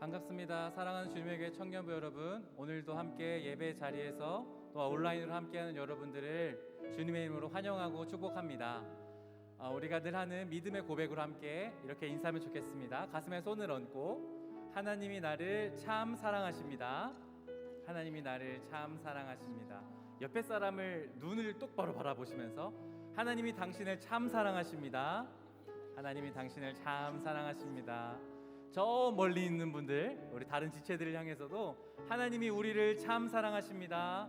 반갑습니다. 사랑하는 주님의 교회 청년부 여러분, 오늘도 함께 예배 자리에서 또 온라인으로 함께하는 여러분들을 주님의 이름으로 환영하고 축복합니다. 우리가 늘 하는 믿음의 고백으로 함께 이렇게 인사하면 좋겠습니다. 가슴에 손을 얹고 하나님이 나를 참 사랑하십니다. 하나님이 나를 참 사랑하십니다. 옆에 사람을 눈을 똑바로 바라보시면서 하나님이 당신을 참 사랑하십니다. 하나님이 당신을 참 사랑하십니다. 저 멀리 있는 분들, 우리 다른 지체들을 향해서도 하나님이 우리를 참 사랑하십니다.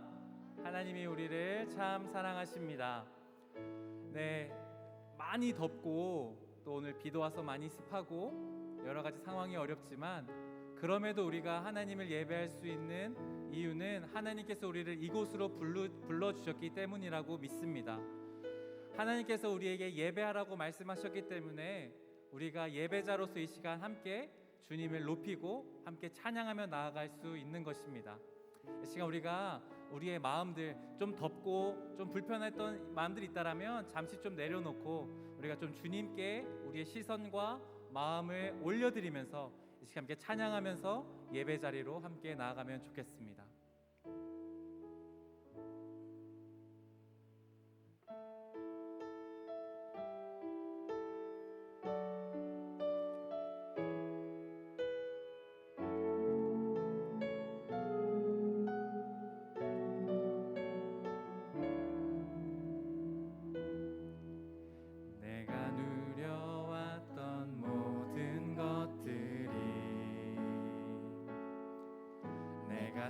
하나님이 우리를 참 사랑하십니다. 네, 많이 덥고 또 오늘 비도 와서 많이 습하고 여러 가지 상황이 어렵지만 그럼에도 우리가 하나님을 예배할 수 있는 이유는 하나님께서 우리를 이곳으로 불러주셨기 때문이라고 믿습니다. 하나님께서 우리에게 예배하라고 말씀하셨기 때문에 우리가 예배자로서 이 시간 함께 주님을 높이고 함께 찬양하며 나아갈 수 있는 것입니다. 이 시간 우리가 우리의 마음들, 좀 덥고 좀 불편했던 마음들이 있다라면 잠시 좀 내려놓고 우리가 좀 주님께 우리의 시선과 마음을 올려드리면서 이 시간 함께 찬양하면서 예배 자리로 함께 나아가면 좋겠습니다.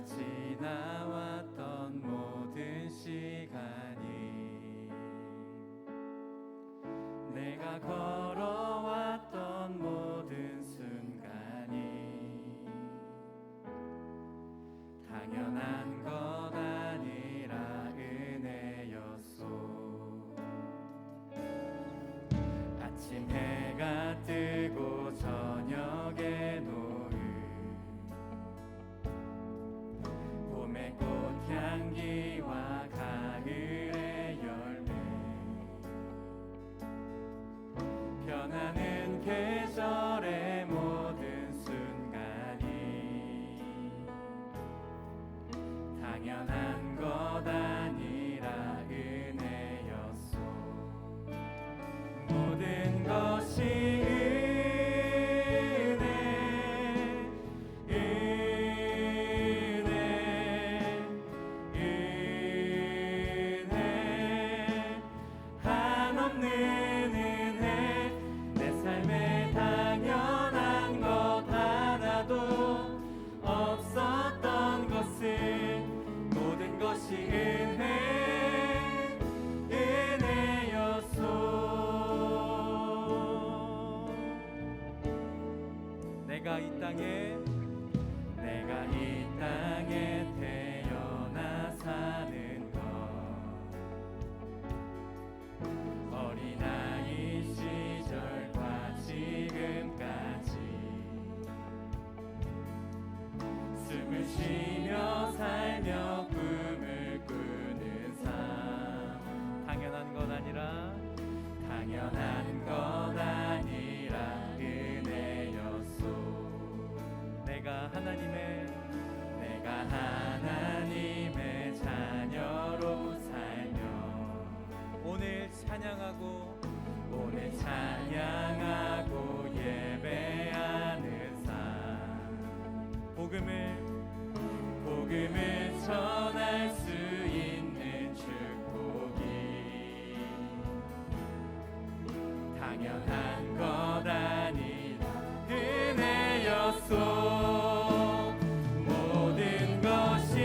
지나왔던 모든 시간이 내가 걸어왔던 모든 순간이 당연한 것 아니라 은혜였소. 아침 해가 뜨고 저녁에 노을 봄의 꽃향기와 가을의 열매 변하는 계절의 모든 순간이 당연한 것 아니라 은혜였소. 모든 것이 내가 이 땅에 태어나 사는 것 어린아이 시절과 지금까지 숨을 쉬며 살며 꿈을 꾸는 삶 당연한 것 아니라 은혜였소. 내가 하나님의 자녀로 살며 오늘 찬양하고 예배하는 삶 복음을 전할 수 있는 축복이 당연한 것 아니라 은혜였소. 모든 것이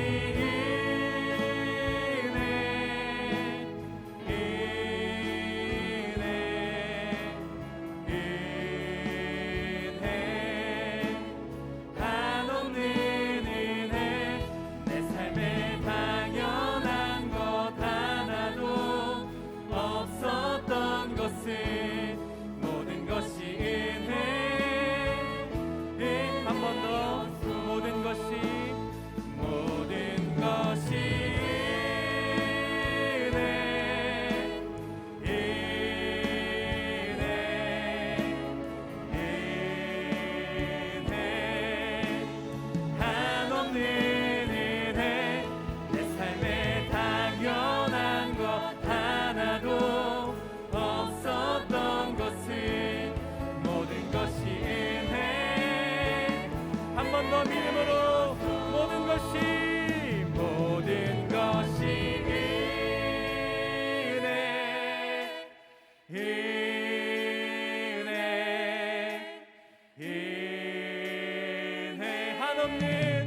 은혜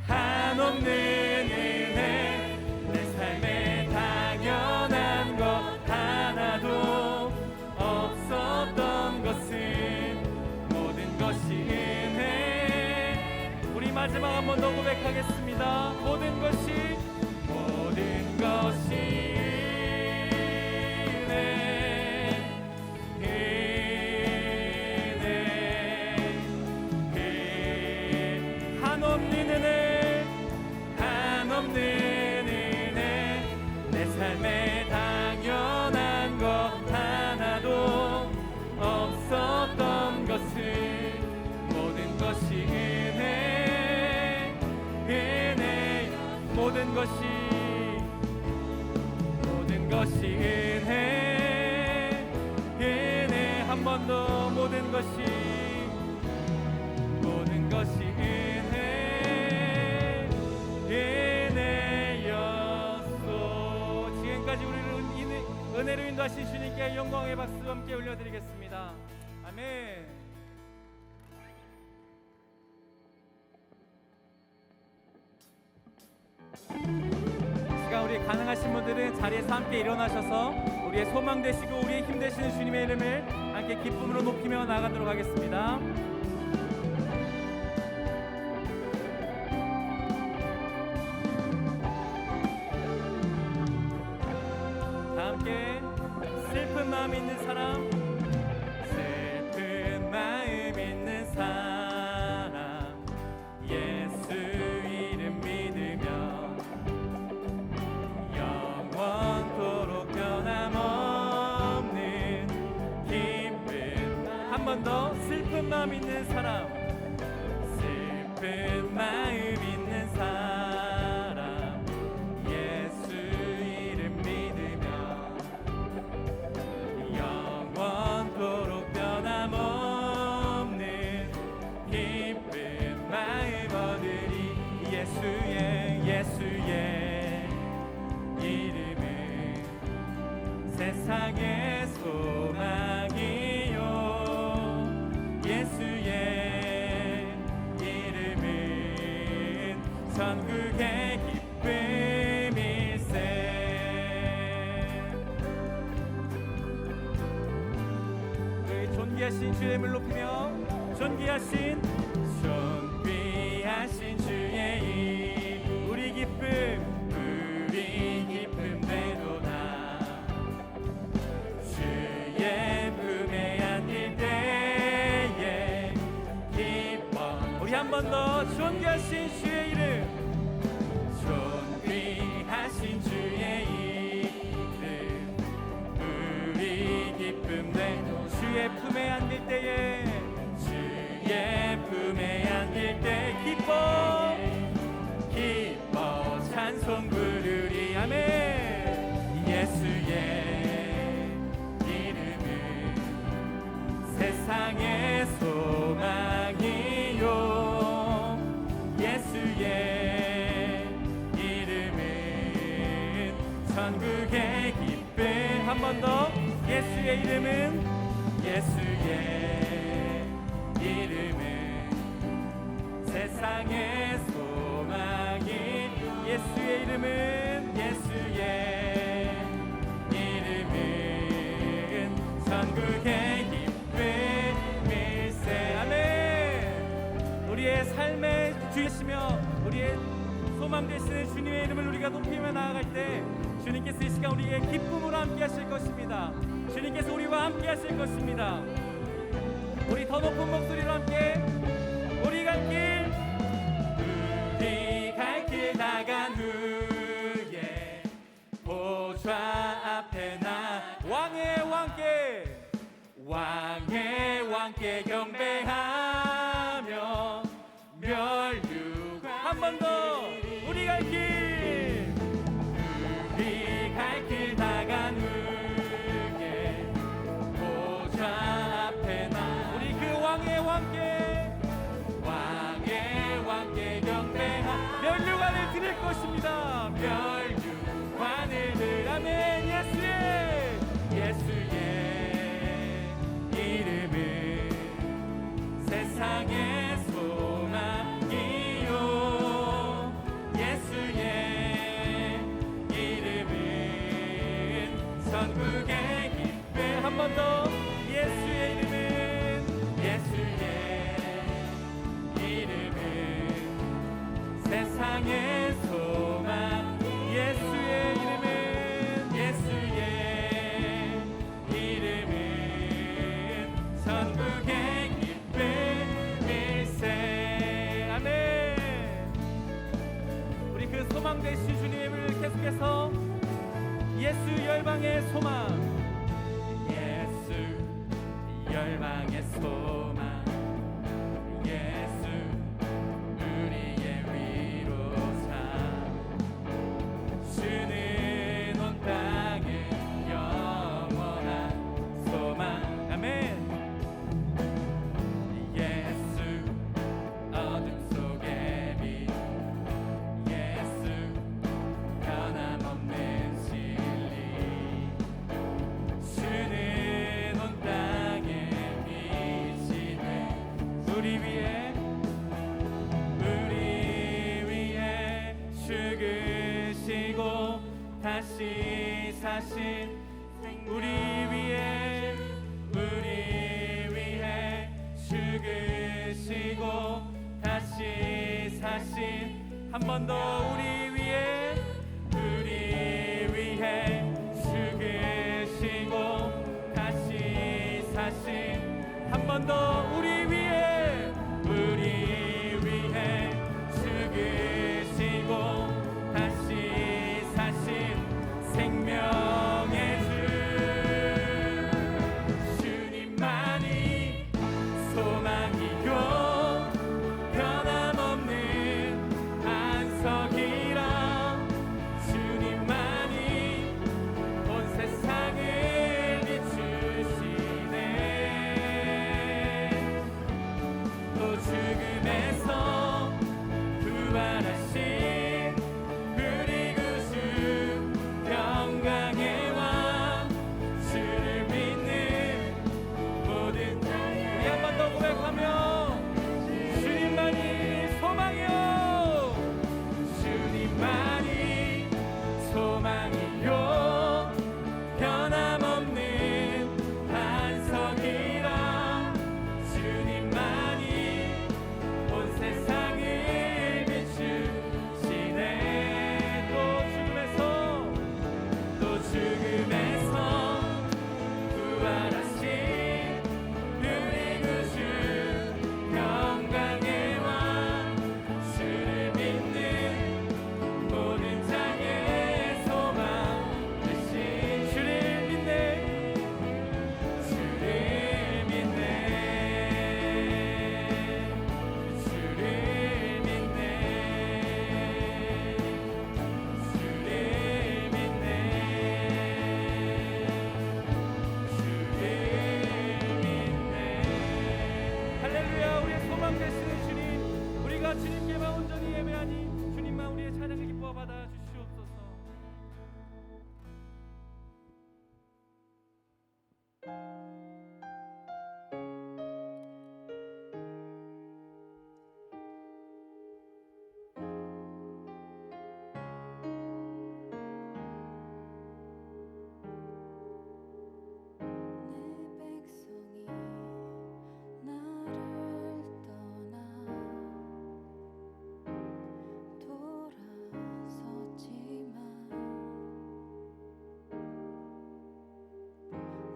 한없는 은혜 내 삶에 당연한 것 하나도 없었던 것은 모든 것이 은혜. 우리 마지막 한 번 더 고백하겠습니다. 모든 것이 한없는 은혜 내 삶에 당연한 것 하나도 없었던 것은 모든 것이 은혜 모든 것이 은혜 한 번 더 모든 것이 은혜였소. 지금까지 우리를 은혜로 인도하신 주님께 영광의 박수 함께 올려드리겠습니다. 아멘. 시간 우리 가능하신 분들은 자리에서 함께 일어나셔서 우리의 소망 되시고 우리의 힘 되시는 주님의 이름을 함께 기쁨으로 높이며 나가도록 하겠습니다. 다 함께 슬픈 마음 있는 사람, 슬픈 마음 있는 사람, 예수 이름 믿으면 영원토록 변함없는 기쁨. 한 번 더 슬픈 마음 있는 사람, 슬픈 마음 있는 사람, 예수 이름 믿으면 영원토록 변함없는 기쁨 마음 얻으리. 예수의 이름은 세상의 소망이요, 예수의 이름은 천국의 기쁨일세. 우리 존귀하신 주의 이름을 높이며 존귀하신 주의 이름, 우리 기쁨 되도다. 주의 품에 안길 때에 기뻐. 우리 한 번 더 존귀하신 주의 이름, 존귀하신 주의 이름, 우리 기쁨 되도. 주의 품에 안길 때에, 주의 품에 안길 때 기뻐 찬송 부르리. 아멘. 예수의 이름은 세상의 소망이요, 예수의 이름은 천국의 기쁨. 한 번 더. 예수의 이름은 세상의 소망이. 예수의 이름은 천국의 기쁨일세. 아멘. 우리의 삶의 주이시며 우리의 소망 되시는 주님의 이름을 우리가 높이며 나아갈 때 주님께서 이 시간 우리의 기쁨으로 함께 하실 것입니다. 주님께서 우리와 함께 하실 것입니다. 우리 더 높은 목소리로 함께 우리 갈 길 나간 후에 보좌 앞에 나 왕의 왕께 경배하며 멸류관. 한 번 더. 우리 갈 길 나간 후에 보좌 앞에 나. 우리 그 왕의 왕께 경배하 멸류관을 드릴 것입니다. 멸류관을 들. 아멘. 예수의 사신 우리 위해 죽으시고 다시 사신 한 번 더 우리 위해 죽으시고 다시 사신 한 번 더 우리 위해 죽으시고 다시 사신 생명의 주 주님만이 소망이요 변함없는 반석이라 주님만이 온 세상을 비추시네 또 죽음에서 부활하신 우리 구주 영광의 왕 주를 믿는 모든 우리 한 번 더 고백하며 주님만이 소망이요 주님만이 소망이요 변함없는 반석이라 주님만이 온 세상을 비추시네 또 죽음에서 부활하신 우리 구주 영광의 왕 주를 믿는 모든 자의 소망 되신 주를 믿네 주를 믿네 할렐루야 우리의 소망 되시는 주님 우리가 주님께만 온전히 예배하니 주님만 우리의 찬양을 기뻐 받아 주시옵소서. 내 백성이 나를 떠나 돌아섰지만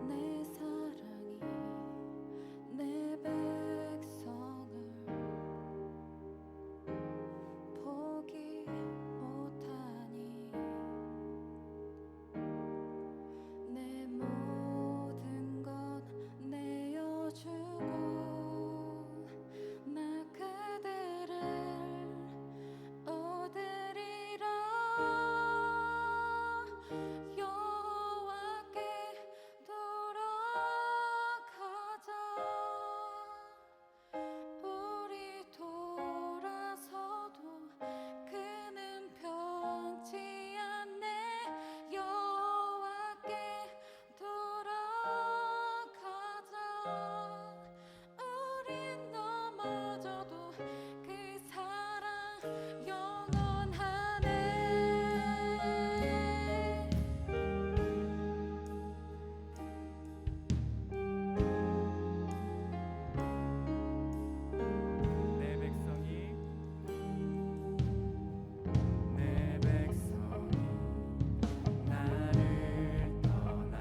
내 사랑이 내 백성을 포기 못하니 내 모든 것 내어주고 나 그대를 얻으리라 여호와께 돌아가자 우리 돌아서도 그는 변치 않네 여호와께 돌아가자 우린 넘어져도 그 사랑 영원하네 내 백성이 나를 떠나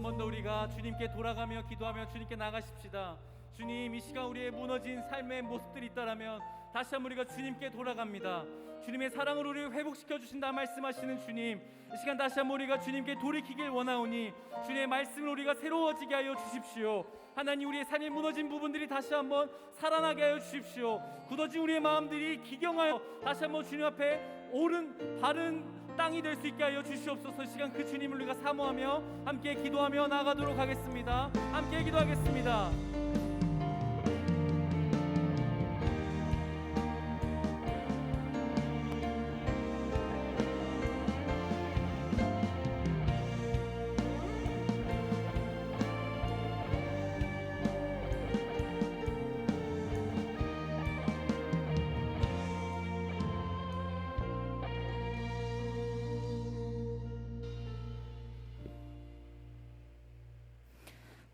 번 더 우리가 주님께 돌아가며 기도하며 주님께 나가십시다. 주님, 이 시간 우리의 무너진 삶의 모습들이 있다라면 다시 한번 우리가 주님께 돌아갑니다. 주님의 사랑으로 우리를 회복시켜 주신다 말씀하시는 주님, 이 시간 다시 한번 우리가 주님께 돌이키길 원하오니 주님의 말씀을 우리가 새로워지게 하여 주십시오. 하나님, 우리의 삶에 무너진 부분들이 다시 한번 살아나게 하여 주십시오. 굳어진 우리의 마음들이 기경하여 다시 한번 주님 앞에 옳은 바른 땅이 될 수 있게 하여 주시옵소서. 이 시간 그 주님을 우리가 사모하며 함께 기도하며 나아가도록 하겠습니다. 함께 기도하겠습니다.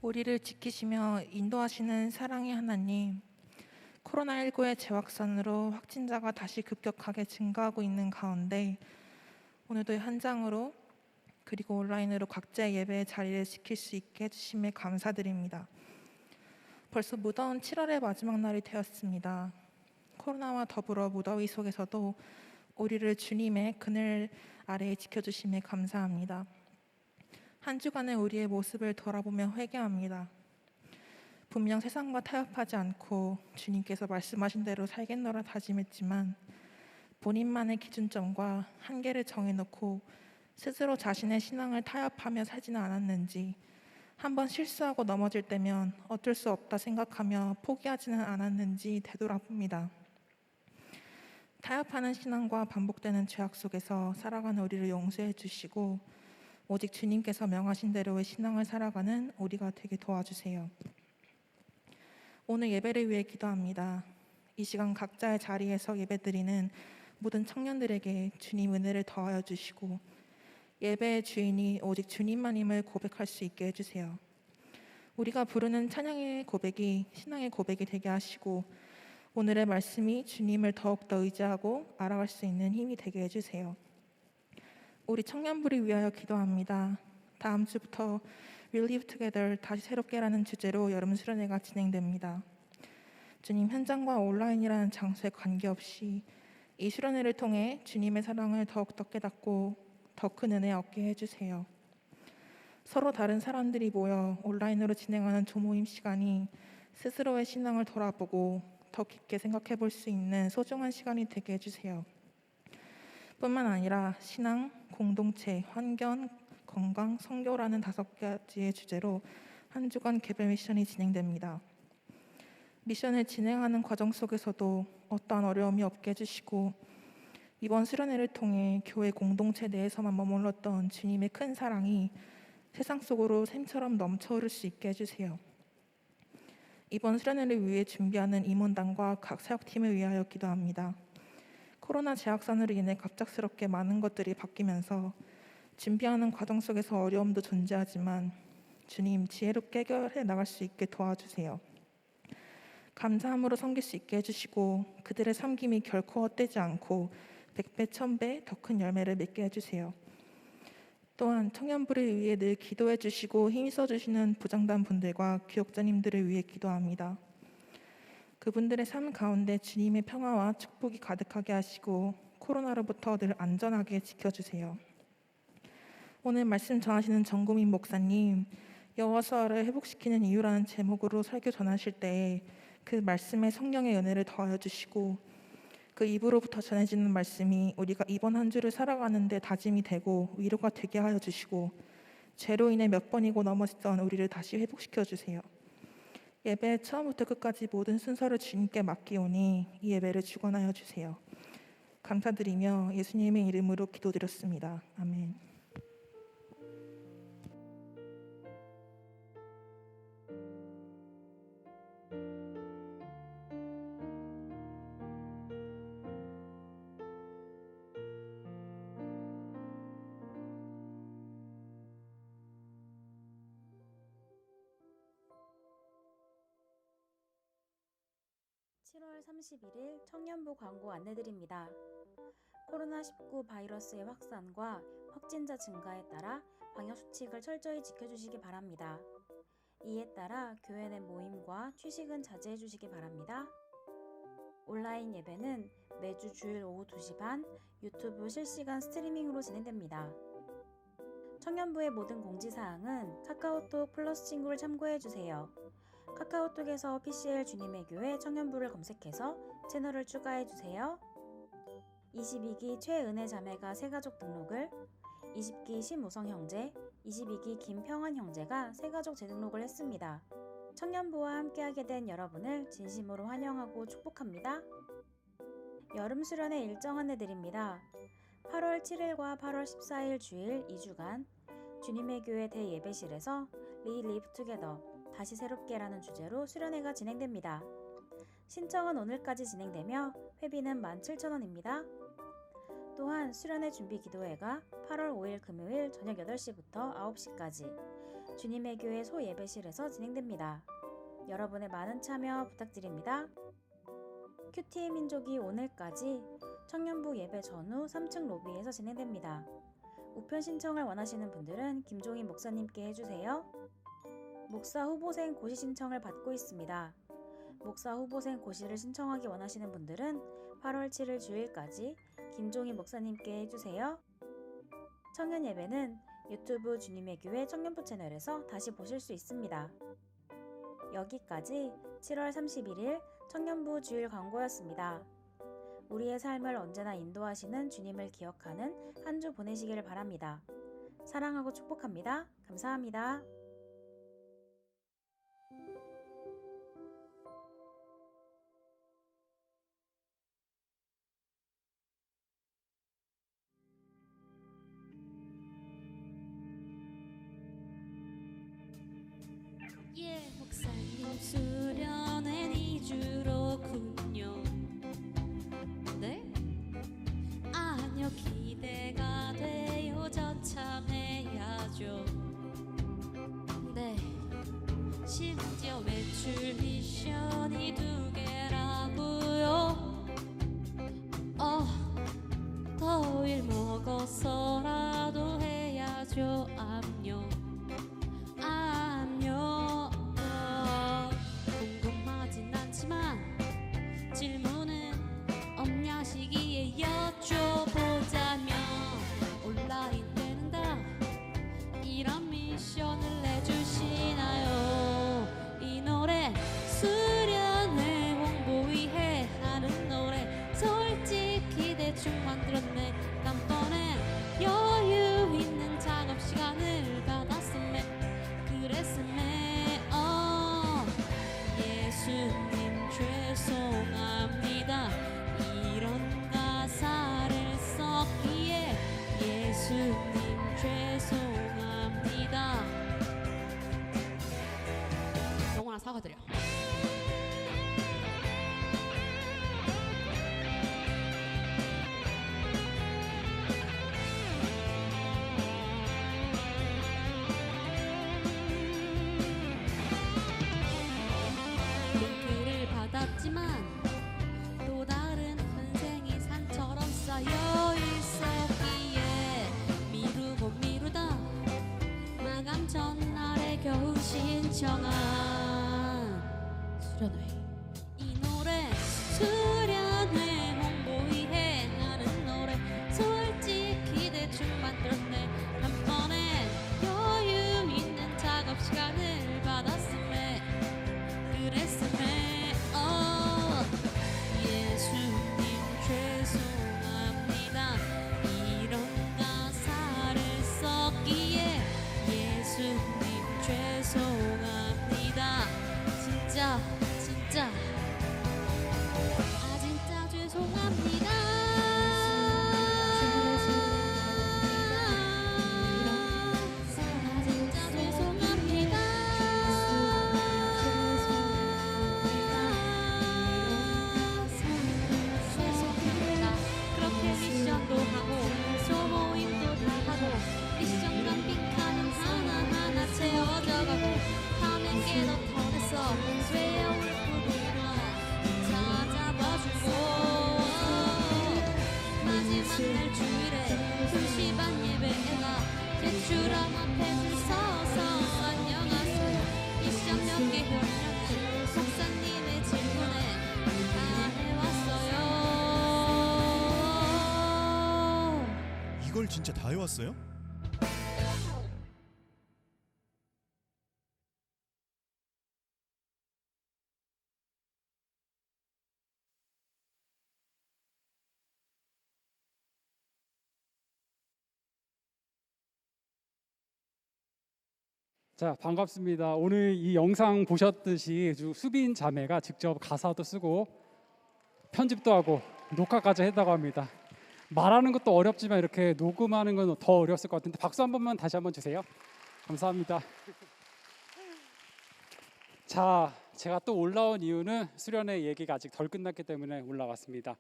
우리를 지키시며 인도하시는 사랑의 하나님, 코로나19의 재확산으로 확진자가 다시 급격하게 증가하고 있는 가운데 오늘도 현장으로 그리고 온라인으로 각자의 예배의 자리를 지킬 수 있게 해주심에 감사드립니다. 벌써 무더운 7월의 마지막 날이 되었습니다. 코로나와 더불어 무더위 속에서도 우리를 주님의 그늘 아래에 지켜주심에 감사합니다. 한 주간의 우리의 모습을 돌아보며 회개합니다. 분명 세상과 타협하지 않고 주님께서 말씀하신 대로 살겠노라 다짐했지만 본인만의 기준점과 한계를 정해놓고 스스로 자신의 신앙을 타협하며 살지는 않았는지, 한번 실수하고 넘어질 때면 어쩔 수 없다 생각하며 포기하지는 않았는지 되돌아봅니다. 타협하는 신앙과 반복되는 죄악 속에서 살아가는 우리를 용서해 주시고 오직 주님께서 명하신 대로의 신앙을 살아가는 우리가 되게 도와주세요. 오늘 예배를 위해 기도합니다. 이 시간 각자의 자리에서 예배드리는 모든 청년들에게 주님 은혜를 더하여 주시고 예배의 주인이 오직 주님만임을 고백할 수 있게 해주세요. 우리가 부르는 찬양의 고백이 신앙의 고백이 되게 하시고 오늘의 말씀이 주님을 더욱더 의지하고 알아갈 수 있는 힘이 되게 해주세요. 우리 청년부를 위하여 기도합니다. 다음 주부터 We'll Live Together 다시 새롭게라는 주제로 여름 수련회가 진행됩니다. 주님, 현장과 온라인이라는 장소에 관계없이 이 수련회를 통해 주님의 사랑을 더욱더 깨닫고 더 큰 은혜 얻게 해주세요. 서로 다른 사람들이 모여 온라인으로 진행하는 조모임 시간이 스스로의 신앙을 돌아보고 더 깊게 생각해 볼 수 있는 소중한 시간이 되게 해주세요. 뿐만 아니라 신앙, 공동체, 환경, 건강, 선교라는 5가지의 주제로 한 주간 개별 미션이 진행됩니다. 미션을 진행하는 과정 속에서도 어떠한 어려움이 없게 해주시고 이번 수련회를 통해 교회 공동체 내에서만 머물렀던 주님의 큰 사랑이 세상 속으로 샘처럼 넘쳐흐를 수 있게 해주세요. 이번 수련회를 위해 준비하는 임원단과 각 사역팀을 위하여 기도합니다. 코로나 재확산으로 인해 갑작스럽게 많은 것들이 바뀌면서 준비하는 과정 속에서 어려움도 존재하지만 주님 지혜롭게 해결해 나갈 수 있게 도와주세요. 감사함으로 섬길 수 있게 해주시고 그들의 섬김이 결코 헛되지 않고 100배, 1000배 더 큰 열매를 맺게 해주세요. 또한 청년부를 위해 늘 기도해 주시고 힘써 주시는 부장단 분들과 교역자님들을 위해 기도합니다. 그분들의 삶 가운데 주님의 평화와 축복이 가득하게 하시고 코로나로부터 늘 안전하게 지켜주세요. 오늘 말씀 전하시는 정구민 목사님, 여호와서를 회복시키는 이유라는 제목으로 설교 전하실 때 그 말씀에 성령의 은혜를 더하여 주시고 그 입으로부터 전해지는 말씀이 우리가 이번 한 주를 살아가는 데 다짐이 되고 위로가 되게 하여 주시고 죄로 인해 몇 번이고 넘어졌던 우리를 다시 회복시켜 주세요. 예배 처음부터 끝까지 모든 순서를 주님께 맡기오니 이 예배를 주관하여 주세요. 감사드리며 예수님의 이름으로 기도드렸습니다. 아멘. (7월 31일) 청년부 광고 안내드립니다. 코로나19 바이러스의 확산과 확진자 증가에 따라 방역수칙을 철저히 지켜주시기 바랍니다. 이에 따라 교회 내 모임과 취식은 자제해 주시기 바랍니다. 온라인 예배는 매주 주일 오후 2시 반 유튜브 실시간 스트리밍으로 진행됩니다. 청년부의 모든 공지사항은 카카오톡 플러스 친구를 참고해주세요. 카카오톡에서 PCL 주님의 교회 청년부를 검색해서 채널을 추가해주세요. 22기 최은혜 자매가 새가족 등록을, 20기 심우성 형제, 22기 김평환 형제가 새가족 재등록을 했습니다. 청년부와 함께하게 된 여러분을 진심으로 환영하고 축복합니다. 여름 수련회 일정 안내드립니다. 8월 7일과 8월 14일 주일 2주간 주님의 교회 대예배실에서 리브 투게더 다시 새롭게라는 주제로 수련회가 진행됩니다. 신청은 오늘까지 진행되며 회비는 17,000원입니다. 또한 수련회 준비 기도회가 8월 5일 금요일 저녁 8시부터 9시까지 주님의 교회 소예배실에서 진행됩니다. 여러분의 많은 참여 부탁드립니다. 큐티의 민족이 오늘까지 청년부 예배 전후 3층 로비에서 진행됩니다. 우편 신청을 원하시는 분들은 김종인 목사님께 해주세요. 목사 후보생 고시 신청을 받고 있습니다. 목사 후보생 고시를 신청하기 원하시는 분들은 8월 7일 주일까지 김종인 목사님께 해주세요. 청년 예배는 유튜브 주님의 교회 청년부 채널에서 다시 보실 수 있습니다. 여기까지 7월 31일 청년부 주일 광고였습니다. 우리의 삶을 언제나 인도하시는 주님을 기억하는 한 주 보내시기를 바랍니다. 사랑하고 축복합니다. 감사합니다. 예, 목사님 수련회 2주로군요. 네? 아니요, 기대가 돼요. 저참해야죠. 네, 심지어 외출 미션이 2개라고요. 더일 먹어서라도 해야죠. 압력 궁금하진 않지만 질문은 없냐 시기에 여쭤보자면 온라인 되는다 이런 미션을 내주시나요? 이 노래 수련회 홍보 위해 하는 노래 솔직히 대충 만들었네. 단번에 여유 있는 작업 시간을 받았음에 그랬음에 예수님 죄송합니다. 이런 가사를 썼기에 예수님 죄송합니다. 영원한 사과드려. 링크를 받았지만 또 다른 현생이 산처럼 쌓여 있었기에 미루고 미루다 마감 전날에 겨우 신청한 수련회. 이 노래 수련회 홍보 위해 하는 노래 솔직히 대충 만들었네. 한 번에 여유 있는 작업 시간을 받았음에 그랬음에 예수님 죄송합니다. 이런 가사를 썼기에 예수님 죄송합니다. 진짜 진짜 죄송합니다. 진짜 죄송합니다. 죄송합니다. 그렇게 미션도 하고 소모임도 다 하고 미션 간빙 칸은 하나하나 채워져가고 화면 깨도 턴에서 외워올 부분을 찾아봐주고 마지막 날 주일에 2시 반 예배가 대충 드럼 앞에 줄 서서 안녕하세요 미션 몇 개 했냐고 목사님의 질문에 다 해왔어요. 이걸 진짜 다 해왔어요? 자, 반갑습니다. 오늘 이 영상 보셨듯이 수빈 자매가 직접 가사도 쓰고 편집도 하고 녹화까지 했다고 합니다. 말하는 것도 어렵지만 이렇게 녹음하는 건 더 어려웠을 것 같은데 박수 한 번만 다시 한번 주세요. 감사합니다. 자, 제가 또 올라온 이유는 수련회 얘기가 아직 덜 끝났기 때문에 올라왔습니다.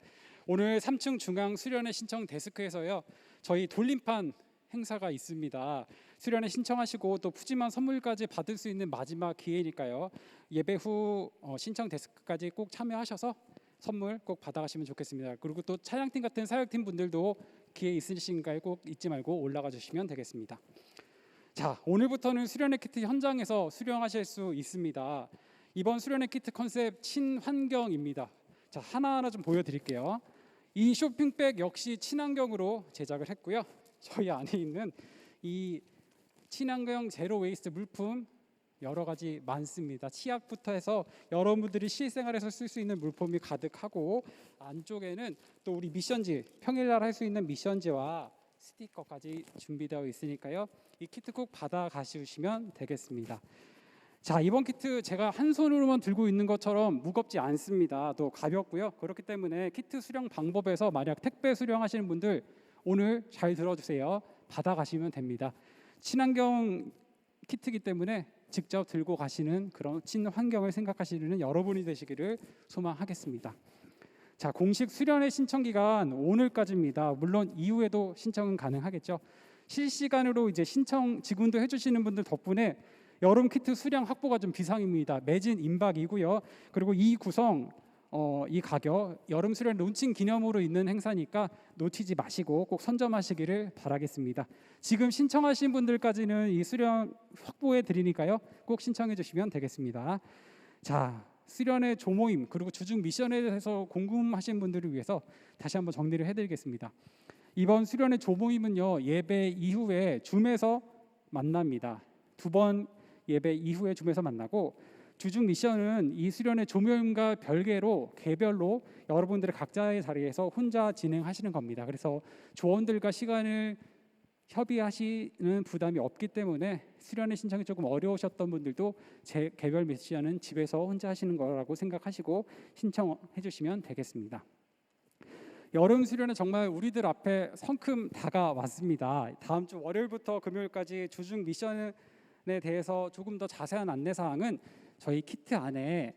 오늘 3층 중앙 수련회 신청 데스크에서요, 저희 돌림판 행사가 있습니다. 수련회 신청하시고 또 푸짐한 선물까지 받을 수 있는 마지막 기회니까요. 예배 후 신청 데스크까지 꼭 참여하셔서 선물 꼭 받아가시면 좋겠습니다. 그리고 또 찬양팀 같은 사역팀 분들도 기회 있으신가요? 꼭 잊지 말고 올라가 주시면 되겠습니다. 자, 오늘부터는 수련회 키트 현장에서 수령하실 수 있습니다. 이번 수련회 키트 컨셉 친환경입니다. 자, 하나하나 좀 보여드릴게요. 이 쇼핑백 역시 친환경으로 제작을 했고요. 저희 안에 있는 이 친환경 제로 웨이스트 물품 여러 가지 많습니다. 치약부터 해서 여러분들이 실생활에서 쓸 수 있는 물품이 가득하고, 안쪽에는 또 우리 미션지, 평일날 할 수 있는 미션지와 스티커까지 준비되어 있으니까요. 이 키트 꼭 받아 가시면 되겠습니다. 자, 이번 키트 제가 한 손으로만 들고 있는 것처럼 무겁지 않습니다. 또 가볍고요. 그렇기 때문에 키트 수령 방법에서 만약 택배 수령하시는 분들 오늘 잘 들어주세요. 받아 가시면 됩니다. 친환경 키트이기 때문에 직접 들고 가시는 그런 친환경을 생각하시는 여러분이 되시기를 소망하겠습니다. 자, 공식 수련회 신청 기간 오늘까지입니다. 물론 이후에도 신청은 가능하겠죠. 실시간으로 이제 신청 지금도 해주시는 분들 덕분에 여름 키트 수량 확보가 좀 비상입니다. 매진 임박이고요. 그리고 이 구성, 이 가격 여름 수련 론칭 기념으로 있는 행사니까 놓치지 마시고 꼭 선점하시기를 바라겠습니다. 지금 신청하신 분들까지는 이 수련 확보해 드리니까요. 꼭 신청해 주시면 되겠습니다. 자, 수련회 조모임 그리고 주중 미션에 대해서 궁금하신 분들을 위해서 다시 한번 정리를 해드리겠습니다. 이번 수련회 조모임은요, 예배 이후에 줌에서 만납니다. 2번 예배 이후에 줌에서 만나고, 주중 미션은 이 수련회 조모임과 별개로 개별로 여러분들의 각자의 자리에서 혼자 진행하시는 겁니다. 그래서 조원들과 시간을 협의하시는 부담이 없기 때문에 수련회 신청이 조금 어려우셨던 분들도 제 개별 미션은 집에서 혼자 하시는 거라고 생각하시고 신청해 주시면 되겠습니다. 여름 수련회 정말 우리들 앞에 성큼 다가왔습니다. 다음 주 월요일부터 금요일까지 주중 미션에 대해서 조금 더 자세한 안내 사항은 저희 키트 안에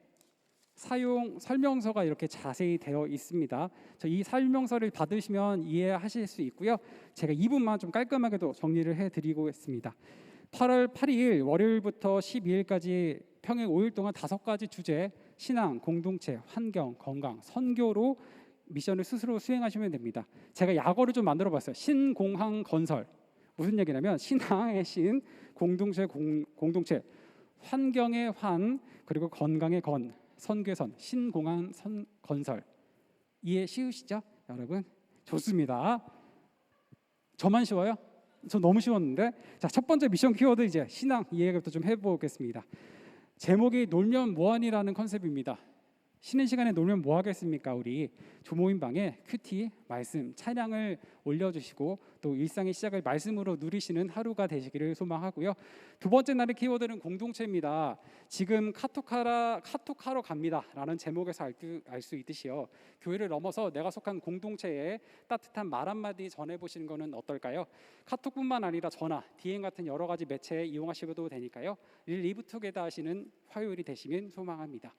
사용 설명서가 이렇게 자세히 되어 있습니다. 이 설명서를 받으시면 이해하실 수 있고요. 제가 2분만 좀 깔끔하게도 정리를 해드리고 있습니다. 8월 8일 월요일부터 12일까지 평일 5일 동안 5가지 주제, 신앙, 공동체, 환경, 건강, 선교로 미션을 스스로 수행하시면 됩니다. 제가 약어를 좀 만들어봤어요. 신공항 건설. 무슨 얘기냐면 신앙의 신, 공동체 공동체, 환경의 환, 그리고 건강의 건, 선교의 선, 신공항 건설. 이해 쉬우시죠, 여러분? 좋습니다. 저만 쉬워요? 저 너무 쉬웠는데. 자, 첫 번째 미션 키워드 이제 신앙 이해부터 좀 해보겠습니다. 제목이 놀면 뭐하니라는 컨셉입니다. 쉬는 시간에 놀면 뭐 하겠습니까? 우리 조모임방에 큐티, 말씀, 찬양을 올려주시고 또 일상의 시작을 말씀으로 누리시는 하루가 되시기를 소망하고요. 두 번째 날의 키워드는 공동체입니다. 지금 카톡하러 갑니다 라는 제목에서 알 수 있듯이요, 교회를 넘어서 내가 속한 공동체에 따뜻한 말 한마디 전해보시는 것은 어떨까요? 카톡뿐만 아니라 전화, DM 같은 여러 가지 매체 이용하셔도 되니까요. 리브투게더 하시는 화요일이 되시면 소망합니다.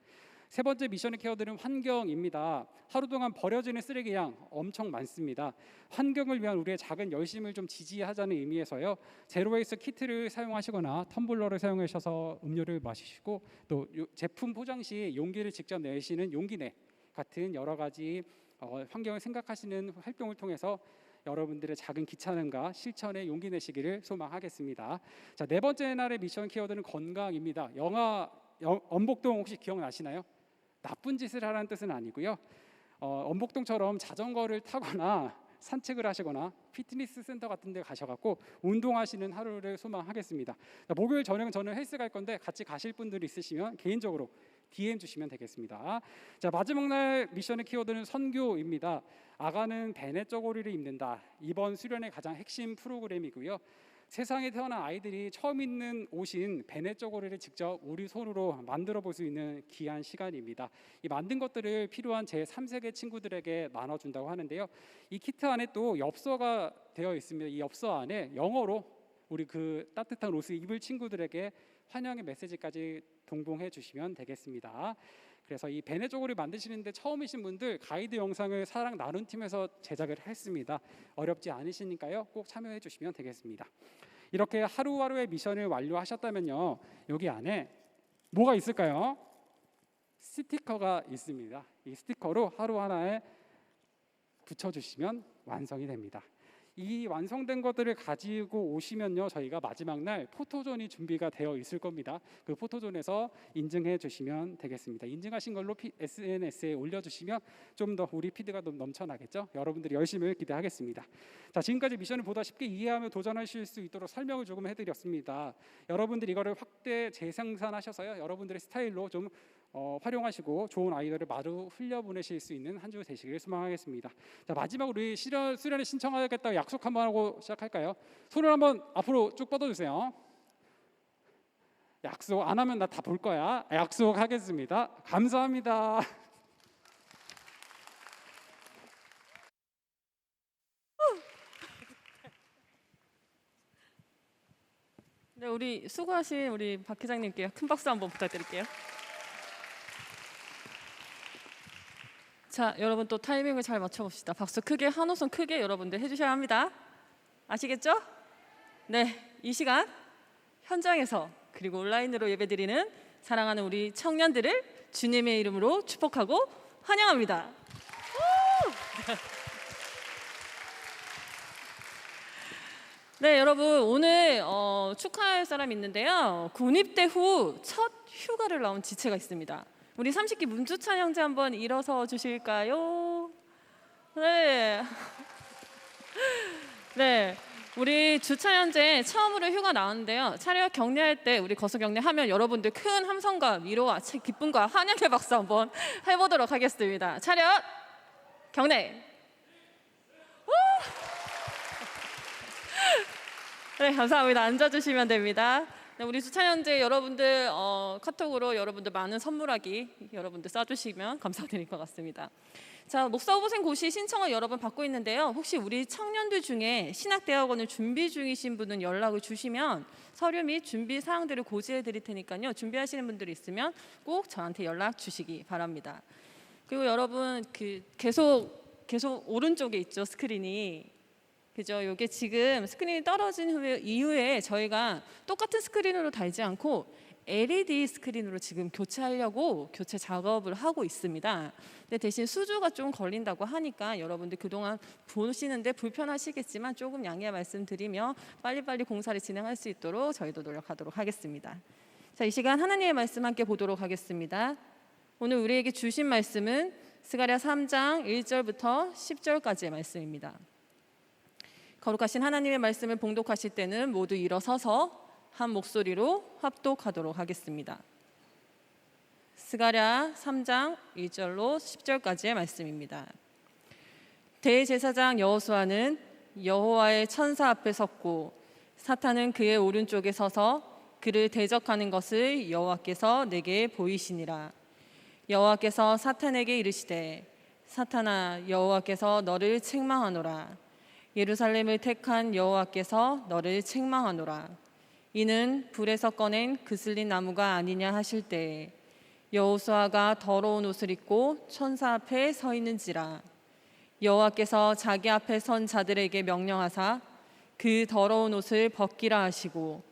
세 번째 미션의 키워드는 환경입니다. 하루 동안 버려지는 쓰레기 양 엄청 많습니다. 환경을 위한 우리의 작은 열심을 좀 지지하자는 의미에서요, 제로웨이스 키트를 사용하시거나 텀블러를 사용하셔서 음료를 마시고, 또 제품 포장 시 용기를 직접 내시는 용기내 같은 여러 가지 환경을 생각하시는 활동을 통해서 여러분들의 작은 귀찮음과 실천에 용기 내시기를 소망하겠습니다. 자, 네 번째 날의 미션 키워드는 건강입니다. 영화 엄복동 혹시 기억나시나요? 나쁜 짓을 하라는 뜻은 아니고요. 엄복동처럼 자전거를 타거나 산책을 하시거나 피트니스 센터 같은 데 가셔갖고 운동하시는 하루를 소망하겠습니다. 목요일 저녁은 저는 헬스 갈 건데 같이 가실 분들이 있으시면 개인적으로 DM 주시면 되겠습니다. 자, 마지막 날 미션의 키워드는 선교입니다. 아가는 베네 쪼고리를 입는다. 이번 수련의 가장 핵심 프로그램이고요. 세상에 태어난 아이들이 처음 입는 옷인 베네 쪼고리를 직접 우리 손으로 만들어 볼 수 있는 귀한 시간입니다. 이 만든 것들을 필요한 제 3세계 친구들에게 나눠준다고 하는데요. 이 키트 안에 또 엽서가 되어 있습니다. 이 엽서 안에 영어로 우리 그 따뜻한 옷을 입을 친구들에게 환영의 메시지까지 동봉해 주시면 되겠습니다. 그래서 이 베네 쪼고리 만드시는데 처음이신 분들 가이드 영상을 사랑 나눔 팀에서 제작을 했습니다. 어렵지 않으시니까요. 꼭 참여해 주시면 되겠습니다. 이렇게 하루하루의 미션을 완료하셨다면요. 여기 안에 뭐가 있을까요? 스티커가 있습니다. 이 스티커로 하루 하나에 붙여주시면 완성이 됩니다. 이 완성된 것들을 가지고 오시면요, 저희가 마지막 날 포토존이 준비가 되어 있을 겁니다. 그 포토존에서 인증해 주시면 되겠습니다. 인증하신 걸로 SNS에 올려주시면 좀 더 우리 피드가 넘쳐나겠죠. 여러분들이 열심히 기대하겠습니다. 자, 지금까지 미션을 보다 쉽게 이해하며 도전하실 수 있도록 설명을 조금 해드렸습니다. 여러분들이 이거를 확대 재생산하셔서요, 여러분들의 스타일로 좀 활용하시고 좋은 아이디어를 마루 흘려보내실 수 있는 한 주 되시길 소망하겠습니다. 자, 마지막으로 우리 수련회 신청하겠다고 약속 한번 하고 시작할까요? 손을 한번 앞으로 쭉 뻗어주세요. 약속 안 하면 나 다 볼 거야. 약속하겠습니다. 감사합니다. 네, 우리 수고하신 우리 박 회장님께 큰 박수 한번 부탁드릴게요. 자, 여러분 또 타이밍을 잘 맞춰봅시다. 박수 크게, 한 호선 크게 여러분들 해주셔야 합니다. 아시겠죠? 네, 이 시간 현장에서 그리고 온라인으로 예배드리는 사랑하는 우리 청년들을 주님의 이름으로 축복하고 환영합니다. 네, 여러분 오늘 축하할 사람이 있는데요. 군입대 후 첫 휴가를 나온 지체가 있습니다. 우리 30기 문주찬 형제 한번 일어서 주실까요? 네. 네. 우리 주찬 형제 처음으로 휴가 나왔는데요. 차렷 격려할 때 우리 거수 격려하면 여러분들 큰 함성과 위로와 기쁨과 환영의 박수 한번 해보도록 하겠습니다. 차렷 격려. 네, 감사합니다. 앉아주시면 됩니다. 네, 우리 주찬 형제 여러분들 카톡으로 여러분들 많은 선물하기 여러분들 써주시면 감사드릴 것 같습니다. 자, 목사 후보생 고시 신청을 여러 번 받고 있는데요. 혹시 우리 청년들 중에 신학대학원을 준비 중이신 분은 연락을 주시면 서류 및 준비 사항들을 고지해 드릴 테니까요. 준비하시는 분들이 있으면 꼭 저한테 연락 주시기 바랍니다. 그리고 여러분 계속 오른쪽에 있죠, 스크린이. 그죠? 이게 지금 스크린이 떨어진 이후에 저희가 똑같은 스크린으로 달지 않고 LED 스크린으로 지금 교체하려고 교체 작업을 하고 있습니다. 근데 대신 수주가 좀 걸린다고 하니까 여러분들 그동안 보시는데 불편하시겠지만 조금 양해 말씀드리며 빨리빨리 공사를 진행할 수 있도록 저희도 노력하도록 하겠습니다. 자, 이 시간 하나님의 말씀 함께 보도록 하겠습니다. 오늘 우리에게 주신 말씀은 스가랴 3장 1절부터 10절까지의 말씀입니다. 거룩하신 하나님의 말씀을 봉독하실 때는 모두 일어서서 한 목소리로 합독하도록 하겠습니다. 스가랴 3장 1절로 10절까지의 말씀입니다. 대제사장 여호수아는 여호와의 천사 앞에 섰고 사탄은 그의 오른쪽에 서서 그를 대적하는 것을 여호와께서 내게 보이시니라. 여호와께서 사탄에게 이르시되 사탄아, 여호와께서 너를 책망하노라. 예루살렘을 택한 여호와께서 너를 책망하노라. 이는 불에서 꺼낸 그슬린 나무가 아니냐 하실 때에 여호수아가 더러운 옷을 입고 천사 앞에 서 있는지라. 여호와께서 자기 앞에 선 자들에게 명령하사 그 더러운 옷을 벗기라 하시고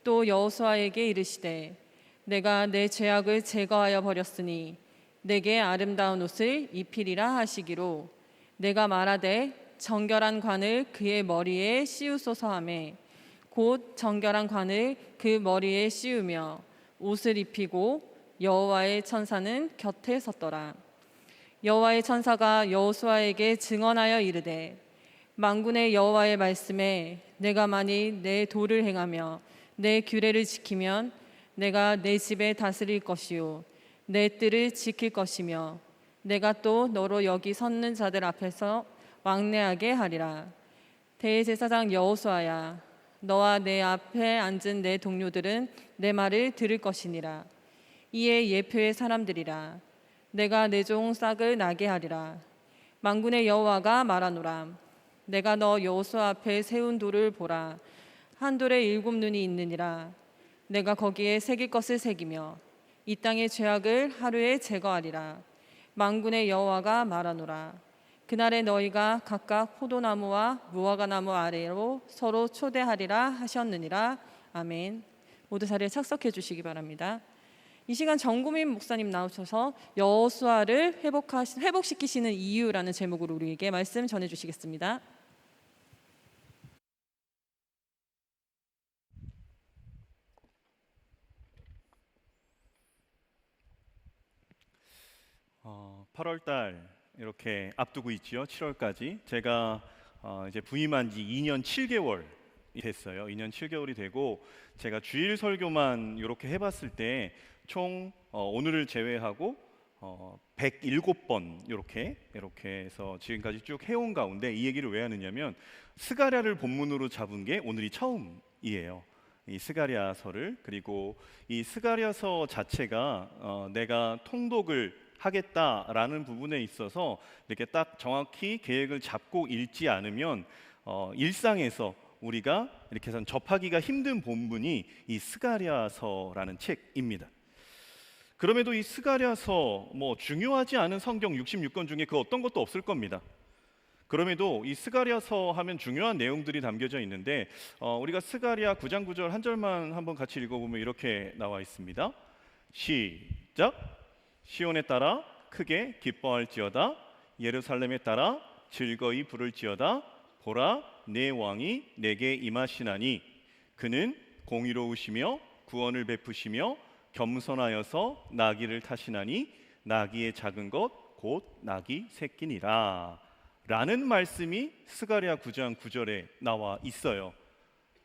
또 여호수아에게 이르시되 내가 내 죄악을 제거하여 버렸으니 내게 아름다운 옷을 입히리라 하시기로 내가 말하되 정결한 관을 그의 머리에 씌우소서 하매 곧 정결한 관을 그 머리에 씌우며 옷을 입히고 여호와의 천사는 곁에 섰더라. 여호와의 천사가 여호수아에게 증언하여 이르되 만군의 여호와의 말씀에 내가 만일 내 도를 행하며 내 규례를 지키면 내가 내 집에 다스릴 것이요 내 뜰을 지킬 것이며 내가 또 너로 여기 섰는 자들 앞에서 왕래하게 하리라. 대제사장 여호수아야, 너와 내 앞에 앉은 내 동료들은 내 말을 들을 것이니라. 이에 예표의 사람들이라. 내가 내 종 싹을 나게 하리라. 만군의 여호와가 말하노라. 내가 너 여호수아 앞에 세운 돌을 보라. 한 돌에 7 눈이 있느니라. 내가 거기에 새길 것을 새기며 이 땅의 죄악을 하루에 제거하리라. 만군의 여호와가 말하노라. 그날에 너희가 각각 포도나무와 무화과나무 아래로 서로 초대하리라 하셨느니라. 아멘. 모두 자리에 착석해 주시기 바랍니다. 이 시간 정구민 목사님 나오셔서 여호수아를 회복시키시는 이유라는 제목으로 우리에게 말씀 전해 주시겠습니다. 어, 8월 달 이렇게 앞두고 있지요. 7월까지 제가 이제 부임한 지 2년 7개월이 됐어요. 2년 7개월이 되고 제가 주일 설교만 이렇게 해봤을 때 총 오늘을 제외하고 107번 이렇게 해서 지금까지 쭉 해온 가운데 이 얘기를 왜 하느냐면 스가랴를 본문으로 잡은 게 오늘이 처음이에요. 이 스가랴서를. 그리고 이 스가랴서 자체가 내가 통독을 하겠다라는 부분에 있어서 이렇게 딱 정확히 계획을 잡고 읽지 않으면 일상에서 우리가 이렇게 해서 접하기가 힘든 본문이 이 스가랴서라는 책입니다. 그럼에도 이 스가랴서 중요하지 않은 성경 66권 중에 그 어떤 것도 없을 겁니다. 그럼에도 이 스가랴서 하면 중요한 내용들이 담겨져 있는데 우리가 스가랴 9장 9절 한 절만 한번 같이 읽어보면 이렇게 나와 있습니다. 시작. 시온에 따라 크게 기뻐할지어다. 예루살렘에 따라 즐거이 부를지어다. 보라, 내 왕이 내게 임하시나니 그는 공의로우시며 구원을 베푸시며 겸손하여서 나귀를 타시나니 나귀의 작은 것 곧 나귀 새끼니라 라는 말씀이 스가랴 9장 9절에 나와 있어요.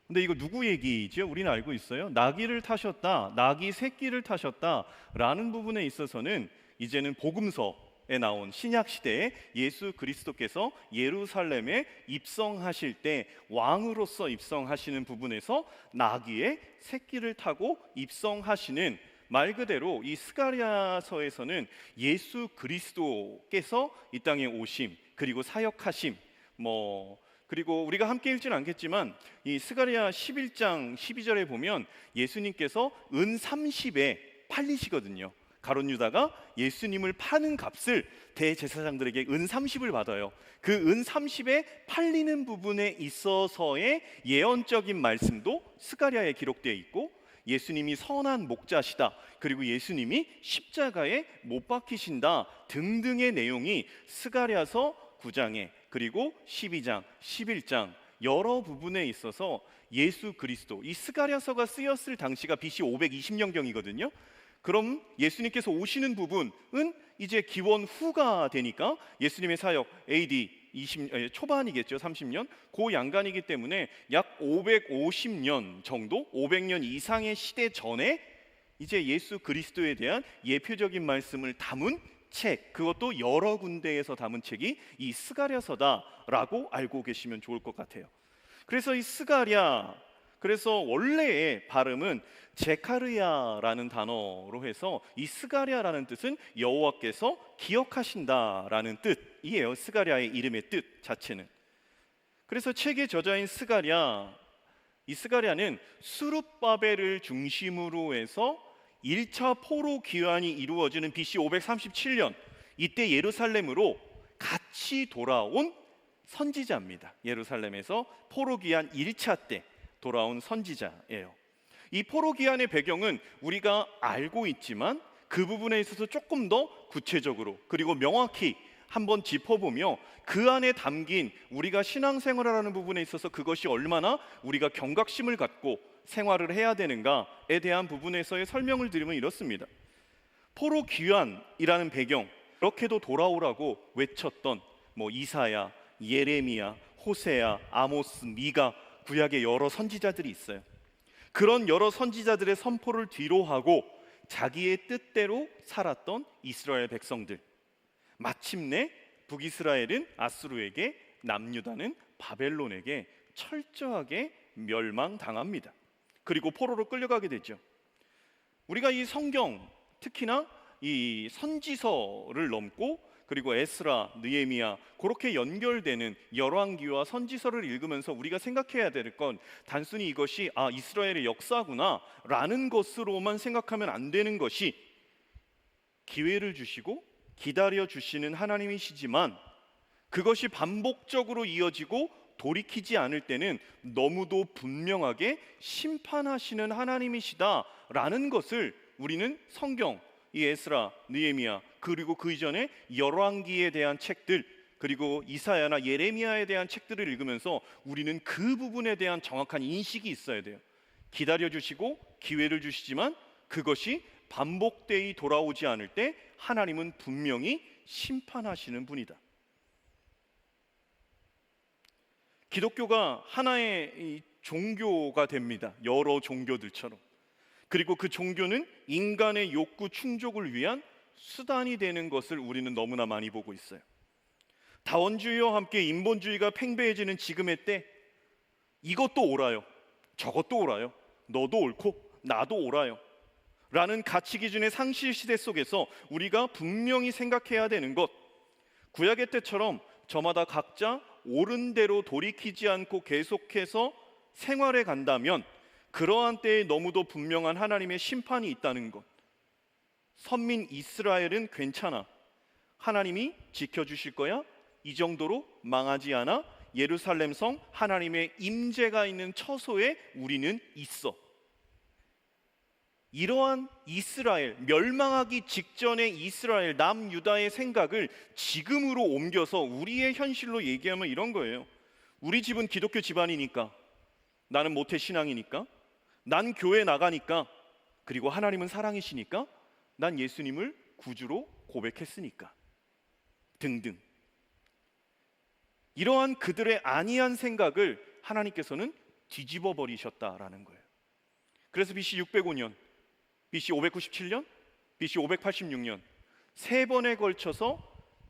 근데 이거 누구 얘기죠? 우리는 알고 있어요. 나귀를 타셨다, 나귀 새끼를 타셨다 라는 부분에 있어서는 이제는 복음서에 나온 신약 시대에 예수 그리스도께서 예루살렘에 입성하실 때 왕으로서 입성하시는 부분에서 나귀의 새끼를 타고 입성하시는, 말 그대로 이 스가랴서에서는 예수 그리스도께서 이 땅에 오심, 그리고 사역하심, 그리고 우리가 함께 읽지는 않겠지만 이 스가랴 11장 12절에 보면 예수님께서 은 30에 팔리시거든요. 가룟 유다가 예수님을 파는 값을 대제사장들에게 은 30을 받아요. 그 은 30에 팔리는 부분에 있어서의 예언적인 말씀도 스가랴에 기록되어 있고, 예수님이 선한 목자시다, 그리고 예수님이 십자가에 못 박히신다 등등의 내용이 스가랴서 9장에 그리고 12장, 11장 여러 부분에 있어서 예수 그리스도, 이 스가랴서가 쓰였을 당시가 BC 520년경이거든요. 그럼 예수님께서 오시는 부분은 이제 기원 후가 되니까 예수님의 사역 AD 초반이겠죠. 30년 고 양간이기 때문에 약 550년 정도, 500년 이상의 시대 전에 이제 예수 그리스도에 대한 예표적인 말씀을 담은 책, 그것도 여러 군데에서 담은 책이 이 스가랴서다라고 알고 계시면 좋을 것 같아요. 그래서 이 스가랴, 그래서 원래의 발음은 제카르야라는 단어로 해서 이 스가랴라는 뜻은 여호와께서 기억하신다라는 뜻이에요. 스가랴의 이름의 뜻 자체는. 그래서 책의 저자인 스가랴, 이 스가랴는 수룹바벨을 중심으로 해서 1차 포로 귀환이 이루어지는 BC 537년 이때 예루살렘으로 같이 돌아온 선지자입니다. 예루살렘에서 포로 귀환 1차 때 돌아온 선지자예요. 이 포로 귀환의 배경은 우리가 알고 있지만 그 부분에 있어서 조금 더 구체적으로 그리고 명확히 한번 짚어보며 그 안에 담긴 우리가 신앙생활을 하는 부분에 있어서 그것이 얼마나 우리가 경각심을 갖고 생활을 해야 되는가에 대한 부분에서의 설명을 드리면 이렇습니다. 포로 귀환이라는 배경, 그렇게도 돌아오라고 외쳤던 이사야, 예레미야, 호세야, 아모스, 미가, 구약의 여러 선지자들이 있어요. 그런 여러 선지자들의 선포를 뒤로하고 자기의 뜻대로 살았던 이스라엘 백성들, 마침내 북이스라엘은 아수르에게, 남유다는 바벨론에게 철저하게 멸망당합니다. 그리고 포로로 끌려가게 되죠. 우리가 이 성경, 특히나 이 선지서를 넘고 그리고 에스라, 느헤미야 그렇게 연결되는 열왕기와 선지서를 읽으면서 우리가 생각해야 될 건 단순히 이것이 이스라엘의 역사구나 라는 것으로만 생각하면 안 되는 것이, 기회를 주시고 기다려 주시는 하나님이시지만 그것이 반복적으로 이어지고 돌이키지 않을 때는 너무도 분명하게 심판하시는 하나님이시다라는 것을 우리는 성경, 이 에스라, 느헤미야 그리고 그 이전에 열왕기에 대한 책들, 그리고 이사야나 예레미야에 대한 책들을 읽으면서 우리는 그 부분에 대한 정확한 인식이 있어야 돼요. 기다려 주시고 기회를 주시지만 그것이 반복되이 돌아오지 않을 때 하나님은 분명히 심판하시는 분이다. 기독교가 하나의 이 종교가 됩니다. 여러 종교들처럼. 그리고 그 종교는 인간의 욕구 충족을 위한 수단이 되는 것을 우리는 너무나 많이 보고 있어요. 다원주의와 함께 인본주의가 팽배해지는 지금의 때, 이것도 옳아요, 저것도 옳아요, 너도 옳고 나도 옳아요 라는 가치 기준의 상실 시대 속에서 우리가 분명히 생각해야 되는 것, 구약의 때처럼 저마다 각자 옳은 대로 돌이키지 않고 계속해서 생활해 간다면 그러한 때에 너무도 분명한 하나님의 심판이 있다는 것. 선민 이스라엘은 괜찮아, 하나님이 지켜주실 거야, 이 정도로 망하지 않아, 예루살렘 성 하나님의 임재가 있는 처소에 우리는 있어. 이러한 이스라엘, 멸망하기 직전의 이스라엘, 남유다의 생각을 지금으로 옮겨서 우리의 현실로 얘기하면 이런 거예요. 우리 집은 기독교 집안이니까, 나는 모태 신앙이니까, 난 교회 나가니까, 그리고 하나님은 사랑이시니까, 난 예수님을 구주로 고백했으니까 등등. 이러한 그들의 안이한 생각을 하나님께서는 뒤집어 버리셨다라는 거예요. 그래서 BC 605년, BC 597년, BC 586년 세 번에 걸쳐서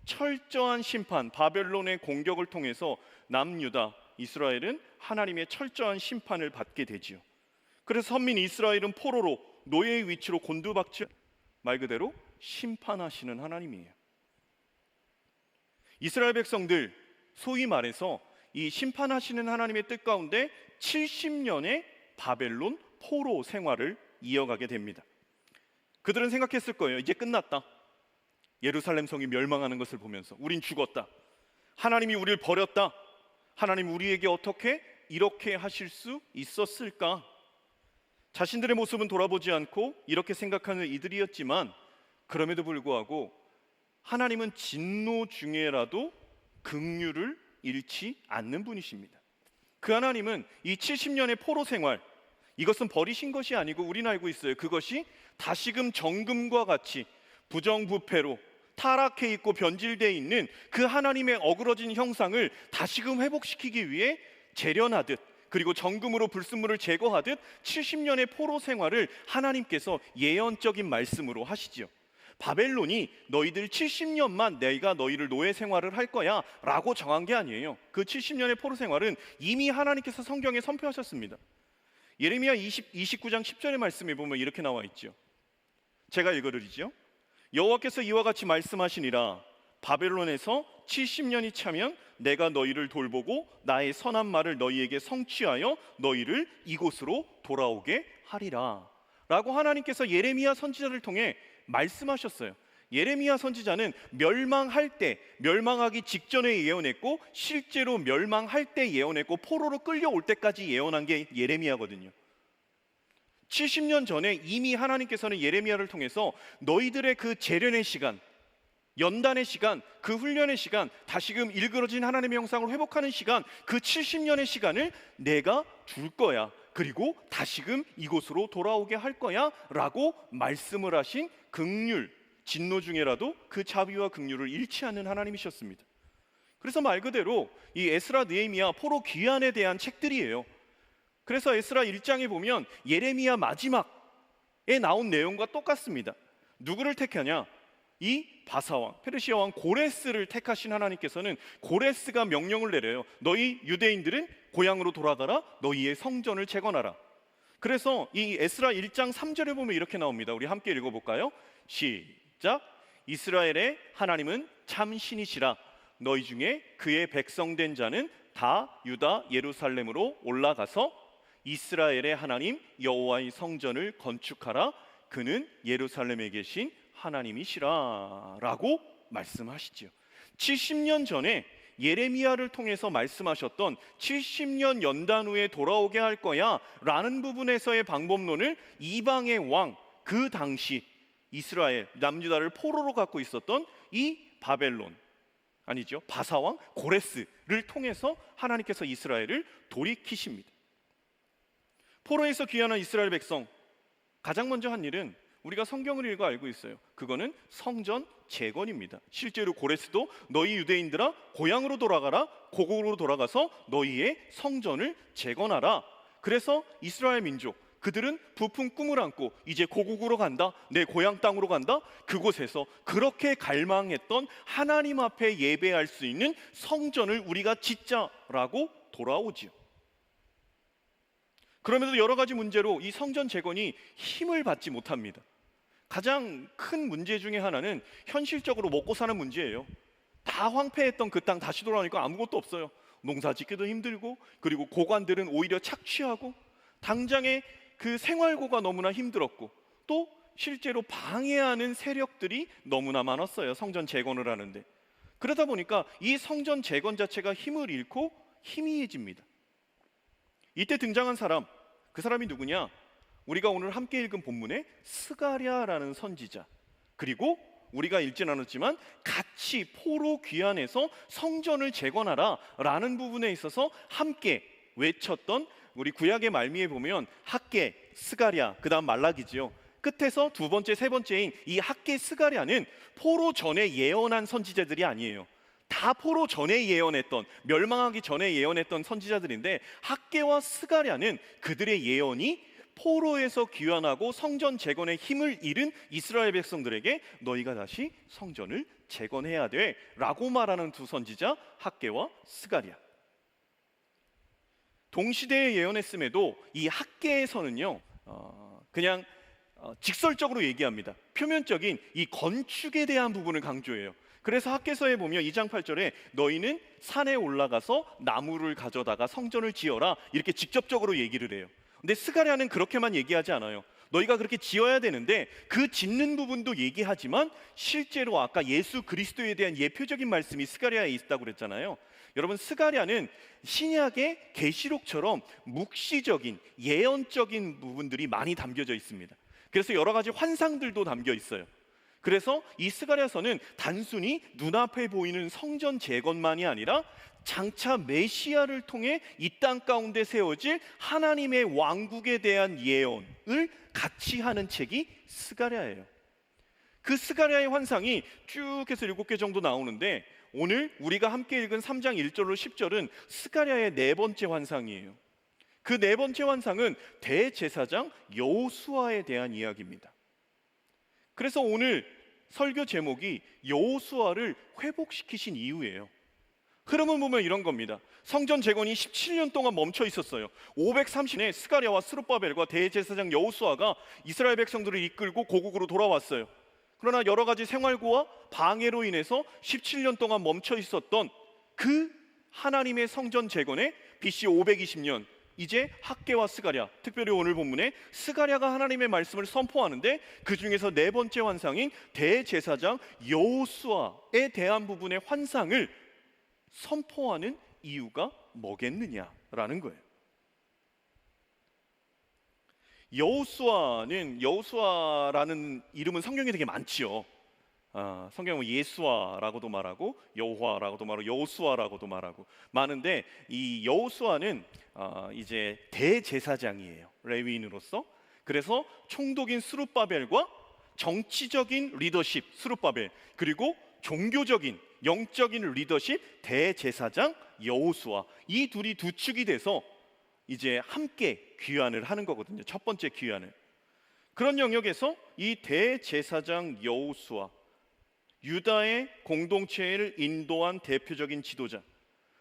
철저한 심판, 바벨론의 공격을 통해서 남유다, 이스라엘은 하나님의 철저한 심판을 받게 되지요. 그래서 선민 이스라엘은 포로로 노예의 위치로 곤두박질, 말 그대로 심판하시는 하나님이에요. 이스라엘 백성들, 소위 말해서 이 심판하시는 하나님의 뜻 가운데 70년의 바벨론 포로 생활을 이어가게 됩니다. 그들은 생각했을 거예요. 이제 끝났다. 예루살렘 성이 멸망하는 것을 보면서 우린 죽었다. 하나님이 우리를 버렸다. 하나님 우리에게 어떻게 이렇게 하실 수 있었을까? 자신들의 모습은 돌아보지 않고 이렇게 생각하는 이들이었지만, 그럼에도 불구하고 하나님은 진노 중에라도 긍휼을 잃지 않는 분이십니다. 그 하나님은 이 70년의 포로 생활, 이것은 버리신 것이 아니고 우리는 알고 있어요. 그것이 다시금 정금과 같이 부정부패로 타락해 있고 변질되어 있는 그 하나님의 어그러진 형상을 다시금 회복시키기 위해 재련하듯, 그리고 정금으로 불순물을 제거하듯 70년의 포로 생활을 하나님께서 예언적인 말씀으로 하시지요. 바벨론이 너희들 70년만 내가 너희를 노예 생활을 할 거야 라고 정한 게 아니에요. 그 70년의 포로 생활은 이미 하나님께서 성경에 선포하셨습니다. 예레미야 29장 10절의 말씀에 보면 이렇게 나와 있죠. 제가 읽어드리죠. 여호와께서 이와 같이 말씀하시니라. 바벨론에서 70년이 차면 내가 너희를 돌보고 나의 선한 말을 너희에게 성취하여 너희를 이곳으로 돌아오게 하리라 라고 하나님께서 예레미야 선지자를 통해 말씀하셨어요. 예레미야 선지자는 멸망할 때, 멸망하기 직전에 예언했고 실제로 멸망할 때 예언했고 포로로 끌려올 때까지 예언한 게 예레미야거든요. 70년 전에 이미 하나님께서는 예레미야를 통해서 너희들의 그 재련의 시간, 연단의 시간, 그 훈련의 시간, 다시금 일그러진 하나님의 형상을 회복하는 시간, 그 70년의 시간을 내가 줄 거야. 그리고 다시금 이곳으로 돌아오게 할 거야 라고 말씀을 하신 긍휼, 진노 중에라도 그 자비와 긍휼을 잃지 않는 하나님이셨습니다. 그래서 말 그대로 이 에스라, 느헤미야, 포로 귀환에 대한 책들이에요. 그래서 에스라 1장에 보면 예레미야 마지막에 나온 내용과 똑같습니다. 누구를 택하냐? 이 바사왕, 페르시아 왕 고레스를 택하신 하나님께서는 고레스가 명령을 내려요. 너희 유대인들은 고향으로 돌아가라. 너희의 성전을 재건하라. 그래서 이 에스라 1장 3절에 보면 이렇게 나옵니다. 우리 함께 읽어볼까요? 시작. 이스라엘의 하나님은 참 신이시라. 너희 중에 그의 백성된 자는 다 유다 예루살렘으로 올라가서 이스라엘의 하나님 여호와의 성전을 건축하라. 그는 예루살렘에 계신 하나님이시라 라고 말씀하시지요. 70년 전에 예레미야를 통해서 말씀하셨던 70년 연단 후에 돌아오게 할 거야 라는 부분에서의 방법론을 이방의 왕, 그 당시 이스라엘 남유다를 포로로 갖고 있었던 이 바벨론, 아니죠, 바사왕 고레스를 통해서 하나님께서 이스라엘을 돌이키십니다. 포로에서 귀환한 이스라엘 백성, 가장 먼저 한 일은 우리가 성경을 읽어 알고 있어요. 그거는 성전 재건입니다. 실제로 고레스도 너희 유대인들아 고향으로 돌아가라. 고국으로 돌아가서 너희의 성전을 재건하라. 그래서 이스라엘 민족, 그들은 부푼 꿈을 안고 이제 고국으로 간다, 내 고향 땅으로 간다. 그곳에서 그렇게 갈망했던 하나님 앞에 예배할 수 있는 성전을 우리가 짓자라고 돌아오지요. 그럼에도 여러 가지 문제로 이 성전 재건이 힘을 받지 못합니다. 가장 큰 문제 중에 하나는 현실적으로 먹고 사는 문제예요. 다 황폐했던 그 땅 다시 돌아오니까 아무것도 없어요. 농사 짓기도 힘들고, 그리고 고관들은 오히려 착취하고, 당장의 그 생활고가 너무나 힘들었고, 또 실제로 방해하는 세력들이 너무나 많았어요. 성전 재건을 하는데. 그러다 보니까 이 성전 재건 자체가 힘을 잃고 희미해집니다. 이때 등장한 사람, 그 사람이 누구냐? 우리가 오늘 함께 읽은 본문의 스가랴라는 선지자, 그리고 우리가 읽진 않았지만 같이 포로 귀환해서 성전을 재건하라 라는 부분에 있어서 함께 외쳤던, 우리 구약의 말미에 보면 학개, 스가랴, 그 다음 말라기지요. 끝에서 두 번째, 세 번째인 이 학개, 스가랴는 포로 전에 예언한 선지자들이 아니에요. 다 포로 전에 예언했던, 멸망하기 전에 예언했던 선지자들인데, 학개와 스가랴는 그들의 예언이 포로에서 귀환하고 성전 재건의 힘을 잃은 이스라엘 백성들에게 너희가 다시 성전을 재건해야 돼 라고 말하는 두 선지자, 학개와 스가랴. 동시대에 예언했음에도 이 학개에서는요 그냥 직설적으로 얘기합니다. 표면적인 이 건축에 대한 부분을 강조해요. 그래서 학개서에 보면 2장 8절에 너희는 산에 올라가서 나무를 가져다가 성전을 지어라 이렇게 직접적으로 얘기를 해요. 근데 스가랴는 그렇게만 얘기하지 않아요. 너희가 그렇게 지어야 되는데 그 짓는 부분도 얘기하지만 실제로 아까 예수 그리스도에 대한 예표적인 말씀이 스가랴에 있다고 그랬잖아요. 여러분, 스가랴는 신약의 계시록처럼 묵시적인 예언적인 부분들이 많이 담겨져 있습니다. 그래서 여러 가지 환상들도 담겨 있어요. 그래서 이 스가랴서는 단순히 눈앞에 보이는 성전 재건만이 아니라 장차 메시아를 통해 이 땅 가운데 세워질 하나님의 왕국에 대한 예언을 같이 하는 책이 스가랴예요. 그 스가랴의 환상이 쭉 해서 7개 정도 나오는데, 오늘 우리가 함께 읽은 3장 1절로 10절은 스가랴의 네 번째 환상이에요. 그 네 번째 환상은 대제사장 여호수아에 대한 이야기입니다. 그래서 오늘 설교 제목이 여호수아를 회복시키신 이유예요. 흐름을 보면 이런 겁니다. 성전 재건이 17년 동안 멈춰 있었어요. 530년에 스가랴와 스룹바벨과 대제사장 여호수아가 이스라엘 백성들을 이끌고 고국으로 돌아왔어요. 그러나 여러 가지 생활고와 방해로 인해서 17년 동안 멈춰 있었던 그 하나님의 성전 재건에 BC 520년 이제 학개와 스가랴, 특별히 오늘 본문에 스가랴가 하나님의 말씀을 선포하는데, 그 중에서 네 번째 환상인 대제사장 여호수아에 대한 부분의 환상을 선포하는 이유가 뭐겠느냐라는 거예요. 여호수아라는 이름은 성경에 되게 많지요. 성경은 예수아라고도 말하고 여호와라고도 말하고 여호수아라고도 말하고 많은데, 이 여호수아는 이제 대제사장이에요, 레위인으로서. 그래서 총독인 스룹바벨과 정치적인 리더십 스룹바벨, 그리고 종교적인 영적인 리더십 대제사장 여호수아, 이 둘이 두 축이 돼서 이제 함께 귀환을 하는 거거든요. 첫 번째 귀환을. 그런 영역에서 이 대제사장 여호수아, 유다의 공동체를 인도한 대표적인 지도자.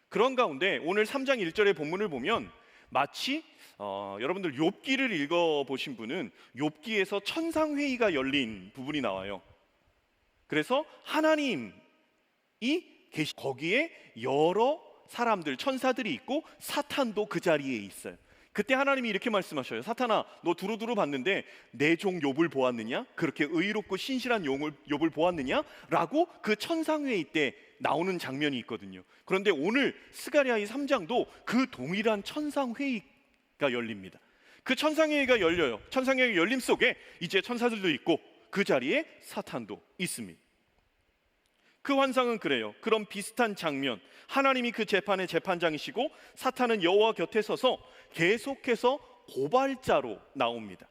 그런 가운데 오늘 3장 1절의 본문을 보면 마치 여러분들 욥기를 읽어보신 분은 욥기에서 천상회의가 열린 부분이 나와요. 그래서 하나님이 거기에 여러 사람들, 천사들이 있고 사탄도 그 자리에 있어요. 그때 하나님이 이렇게 말씀하셔요. 사탄아, 너 두루두루 봤는데 내 종 욥을 보았느냐? 그렇게 의롭고 신실한 욥을 보았느냐? 라고 그 천상회의 때 나오는 장면이 있거든요. 그런데 오늘 스가랴의 3장도 그 동일한 천상회의가 열립니다. 그 천상회의가 열려요. 천상회의 열림 속에 이제 천사들도 있고 그 자리에 사탄도 있습니다. 그 환상은 그래요. 그런 비슷한 장면, 하나님이 그 재판의 재판장이시고 사탄은 여호와 곁에 서서 계속해서 고발자로 나옵니다.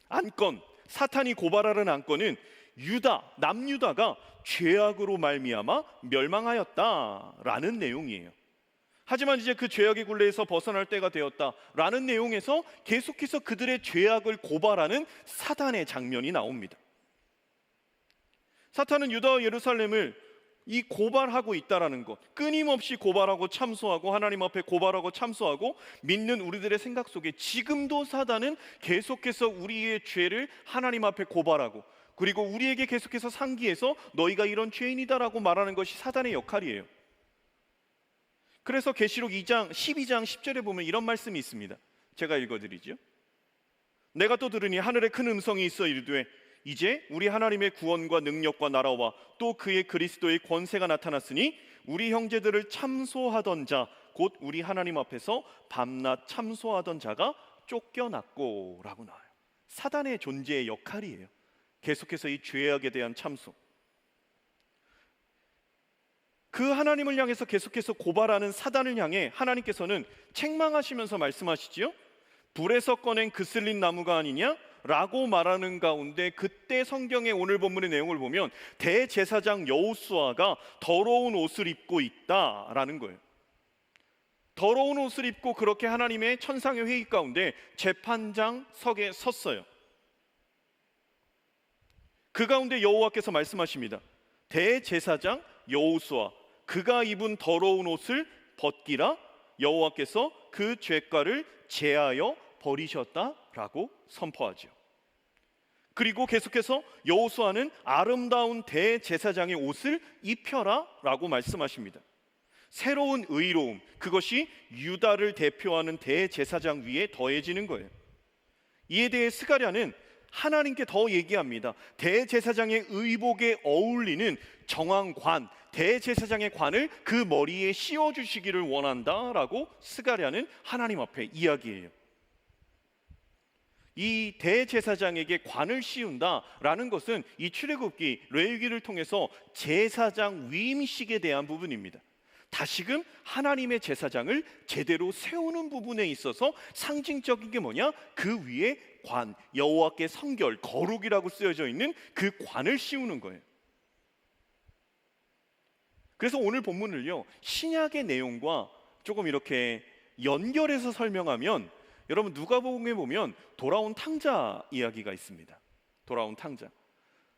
안건, 사탄이 고발하는 안건은 유다, 남유다가 죄악으로 말미암아 멸망하였다라는 내용이에요. 하지만 이제 그 죄악의 굴레에서 벗어날 때가 되었다라는 내용에서 계속해서 그들의 죄악을 고발하는 사단의 장면이 나옵니다. 사탄은 유다와 예루살렘을 이 고발하고 있다라는 것, 끊임없이 고발하고 참소하고 하나님 앞에 고발하고 참소하고 믿는 우리들의 생각 속에 지금도 사단은 계속해서 우리의 죄를 하나님 앞에 고발하고, 그리고 우리에게 계속해서 상기해서 너희가 이런 죄인이다라고 말하는 것이 사단의 역할이에요. 그래서 계시록 12장 10절에 보면 이런 말씀이 있습니다. 제가 읽어드리죠. 내가 또 들으니 하늘에 큰 음성이 있어 이르되 이제 우리 하나님의 구원과 능력과 나라와 또 그의 그리스도의 권세가 나타났으니 우리 형제들을 참소하던 자, 곧 우리 하나님 앞에서 밤낮 참소하던 자가 쫓겨났고 라고 나와요. 사단의 존재의 역할이에요. 계속해서 이 죄악에 대한 참소. 그 하나님을 향해서 계속해서 고발하는 사단을 향해 하나님께서는 책망하시면서 말씀하시지요. 불에서 꺼낸 그슬린 나무가 아니냐? 라고 말하는 가운데 그때 성경의 오늘 본문의 내용을 보면 대제사장 여호수아가 더러운 옷을 입고 있다라는 거예요. 더러운 옷을 입고 그렇게 하나님의 천상의 회의 가운데 재판장석에 섰어요. 그 가운데 여호와께서 말씀하십니다. 대제사장 여호수아, 그가 입은 더러운 옷을 벗기라. 여호와께서 그 죄가를 제하여 버리셨다라고 선포하죠. 그리고 계속해서 여호수아는 아름다운 대제사장의 옷을 입혀라라고 말씀하십니다. 새로운 의로움, 그것이 유다를 대표하는 대제사장 위에 더해지는 거예요. 이에 대해 스가랴는 하나님께 더 얘기합니다. 대제사장의 의복에 어울리는 정왕관, 대제사장의 관을 그 머리에 씌워주시기를 원한다라고 스가랴는 하나님 앞에 이야기해요. 이 대제사장에게 관을 씌운다라는 것은 이 출애굽기 레위기를 통해서 제사장 위임식에 대한 부분입니다. 다시금 하나님의 제사장을 제대로 세우는 부분에 있어서 상징적인 게 뭐냐? 그 위에 관, 여호와께 성결, 거룩이라고 쓰여져 있는 그 관을 씌우는 거예요. 그래서 오늘 본문을요, 신약의 내용과 조금 이렇게 연결해서 설명하면, 여러분 누가복음에 보면 돌아온 탕자 이야기가 있습니다. 돌아온 탕자.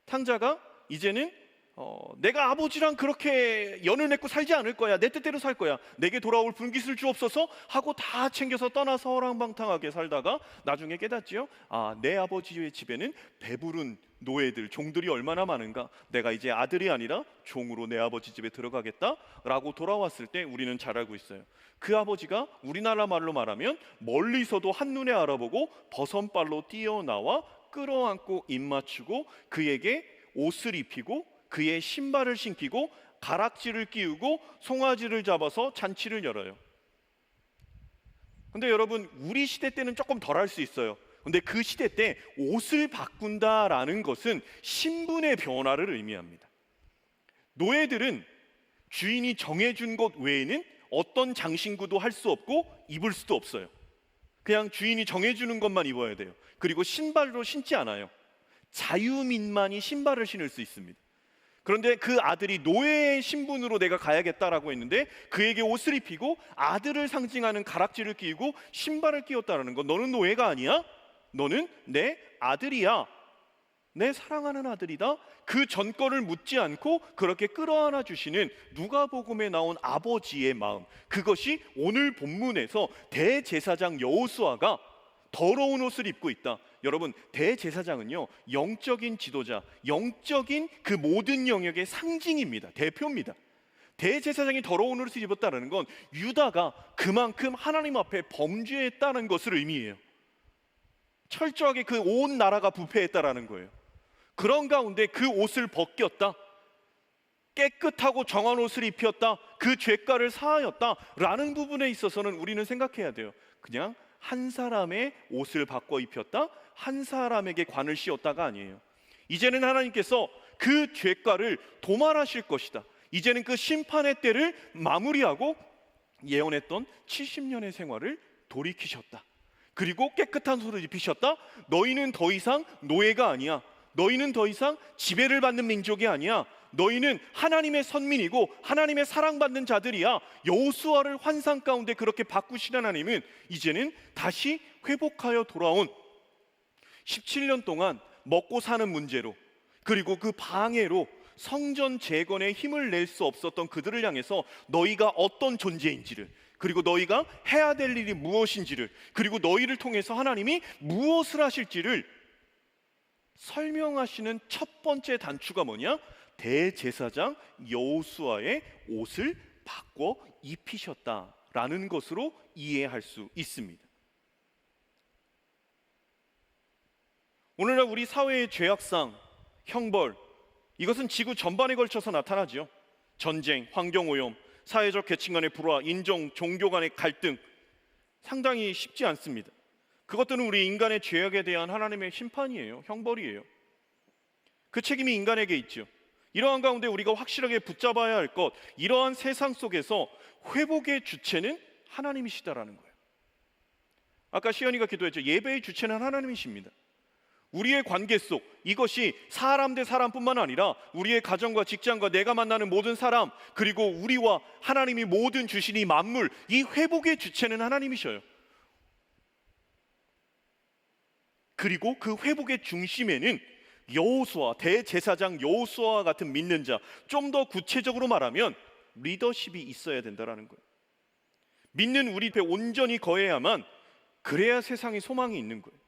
탕자가 이제는 내가 아버지랑 그렇게 연을 맺고 살지 않을 거야. 내 뜻대로 살 거야. 내게 돌아올 분깃을 주옵소서 하고 다 챙겨서 떠나서 허랑방탕하게 살다가 나중에 깨닫지요. 아, 내 아버지의 집에는 배부른 노예들, 종들이 얼마나 많은가. 내가 이제 아들이 아니라 종으로 내 아버지 집에 들어가겠다라고 돌아왔을 때 우리는 잘 알고 있어요. 그 아버지가 우리나라 말로 말하면 멀리서도 한눈에 알아보고 버선발로 뛰어나와 끌어안고 입맞추고 그에게 옷을 입히고 그의 신발을 신기고 가락지를 끼우고 송아지를 잡아서 잔치를 열어요. 근데 여러분, 우리 시대 때는 조금 덜 할 수 있어요. 근데 그 시대 때 옷을 바꾼다라는 것은 신분의 변화를 의미합니다. 노예들은 주인이 정해준 것 외에는 어떤 장신구도 할 수 없고 입을 수도 없어요. 그냥 주인이 정해주는 것만 입어야 돼요. 그리고 신발로 신지 않아요. 자유민만이 신발을 신을 수 있습니다. 그런데 그 아들이 노예의 신분으로 내가 가야겠다라고 했는데 그에게 옷을 입히고 아들을 상징하는 가락지를 끼고 신발을 끼웠다라는 건 너는 노예가 아니야? 너는 내 아들이야. 내 사랑하는 아들이다. 그 전권을 묻지 않고 그렇게 끌어안아 주시는 누가복음에 나온 아버지의 마음, 그것이 오늘 본문에서 대제사장 여호수아가 더러운 옷을 입고 있다. 여러분, 대제사장은요, 영적인 지도자, 영적인 그 모든 영역의 상징입니다. 대표입니다. 대제사장이 더러운 옷을 입었다는 건 유다가 그만큼 하나님 앞에 범죄했다는 것을 의미해요. 철저하게 그 온 나라가 부패했다라는 거예요. 그런 가운데 그 옷을 벗겼다, 깨끗하고 정한 옷을 입혔다, 그 죄가를 사하였다라는 부분에 있어서는 우리는 생각해야 돼요. 그냥 한 사람의 옷을 바꿔 입혔다, 한 사람에게 관을 씌웠다가 아니에요. 이제는 하나님께서 그 죄가를 도말하실 것이다. 이제는 그 심판의 때를 마무리하고 예언했던 70년의 생활을 돌이키셨다. 그리고 깨끗한 옷을 입히셨다. 너희는 더 이상 노예가 아니야. 너희는 더 이상 지배를 받는 민족이 아니야. 너희는 하나님의 선민이고 하나님의 사랑받는 자들이야. 여호수아를 환상 가운데 그렇게 바꾸신 하나님은 이제는 다시 회복하여 돌아온 17년 동안 먹고 사는 문제로, 그리고 그 방해로 성전 재건에 힘을 낼 수 없었던 그들을 향해서 너희가 어떤 존재인지를, 그리고 너희가 해야 될 일이 무엇인지를, 그리고 너희를 통해서 하나님이 무엇을 하실지를 설명하시는 첫 번째 단추가 뭐냐? 대제사장 여호수아의 옷을 바꿔 입히셨다라는 것으로 이해할 수 있습니다. 오늘날 우리 사회의 죄악상, 형벌, 이것은 지구 전반에 걸쳐서 나타나죠. 전쟁, 환경오염, 사회적 계층 간의 불화, 인종, 종교 간의 갈등, 상당히 쉽지 않습니다. 그것들은 우리 인간의 죄악에 대한 하나님의 심판이에요. 형벌이에요. 그 책임이 인간에게 있죠. 이러한 가운데 우리가 확실하게 붙잡아야 할 것, 이러한 세상 속에서 회복의 주체는 하나님이시다라는 거예요. 아까 시연이가 기도했죠. 예배의 주체는 하나님이십니다. 우리의 관계 속, 이것이 사람 대 사람뿐만 아니라 우리의 가정과 직장과 내가 만나는 모든 사람, 그리고 우리와 하나님이 모든 주신 이 만물, 이 회복의 주체는 하나님이셔요. 그리고 그 회복의 중심에는 여호수아, 대제사장 여호수아와 같은 믿는 자, 좀 더 구체적으로 말하면 리더십이 있어야 된다는 거예요. 믿는 우리 앞에 온전히 거해야만, 그래야 세상에 소망이 있는 거예요.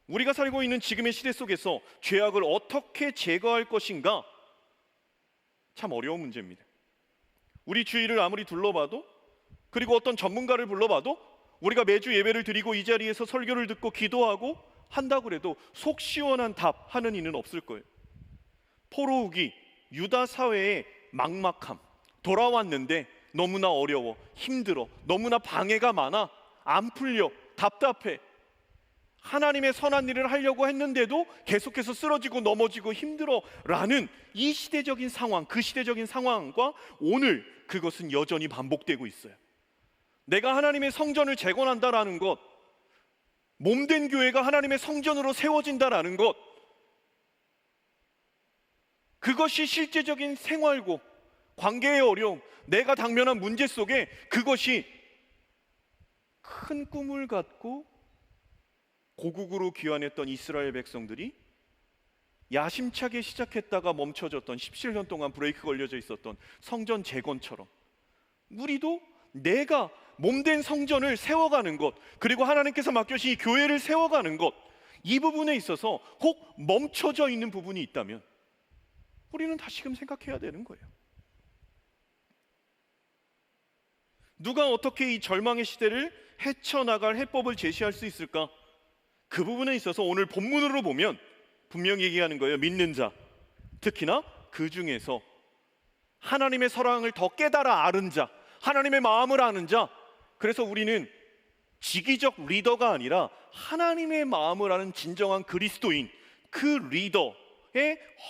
우리가 살고 있는 지금의 시대 속에서 죄악을 어떻게 제거할 것인가, 참 어려운 문제입니다. 우리 주위를 아무리 둘러봐도, 그리고 어떤 전문가를 불러봐도, 우리가 매주 예배를 드리고 이 자리에서 설교를 듣고 기도하고 한다고 해도 속 시원한 답 하는 이는 없을 거예요. 포로우기, 유다 사회의 막막함, 돌아왔는데 너무나 어려워, 힘들어, 너무나 방해가 많아, 안 풀려, 답답해, 하나님의 선한 일을 하려고 했는데도 계속해서 쓰러지고 넘어지고 힘들어라는 이 시대적인 상황, 그 시대적인 상황과 오늘 그것은 여전히 반복되고 있어요. 내가 하나님의 성전을 재건한다라는 것, 몸된 교회가 하나님의 성전으로 세워진다라는 것, 그것이 실제적인 생활고 관계의 어려움, 내가 당면한 문제 속에 그것이 큰 꿈을 갖고 고국으로 귀환했던 이스라엘 백성들이 야심차게 시작했다가 멈춰졌던 17년 동안 브레이크 걸려져 있었던 성전 재건처럼 우리도 내가 몸된 성전을 세워가는 것, 그리고 하나님께서 맡겨주신 이 교회를 세워가는 것, 이 부분에 있어서 혹 멈춰져 있는 부분이 있다면 우리는 다시금 생각해야 되는 거예요. 누가 어떻게 이 절망의 시대를 헤쳐나갈 해법을 제시할 수 있을까? 그 부분에 있어서 오늘 본문으로 보면 분명히 얘기하는 거예요. 믿는 자, 특히나 그 중에서 하나님의 사랑을 더 깨달아 아는 자, 하나님의 마음을 아는 자. 그래서 우리는 지기적 리더가 아니라 하나님의 마음을 아는 진정한 그리스도인, 그 리더,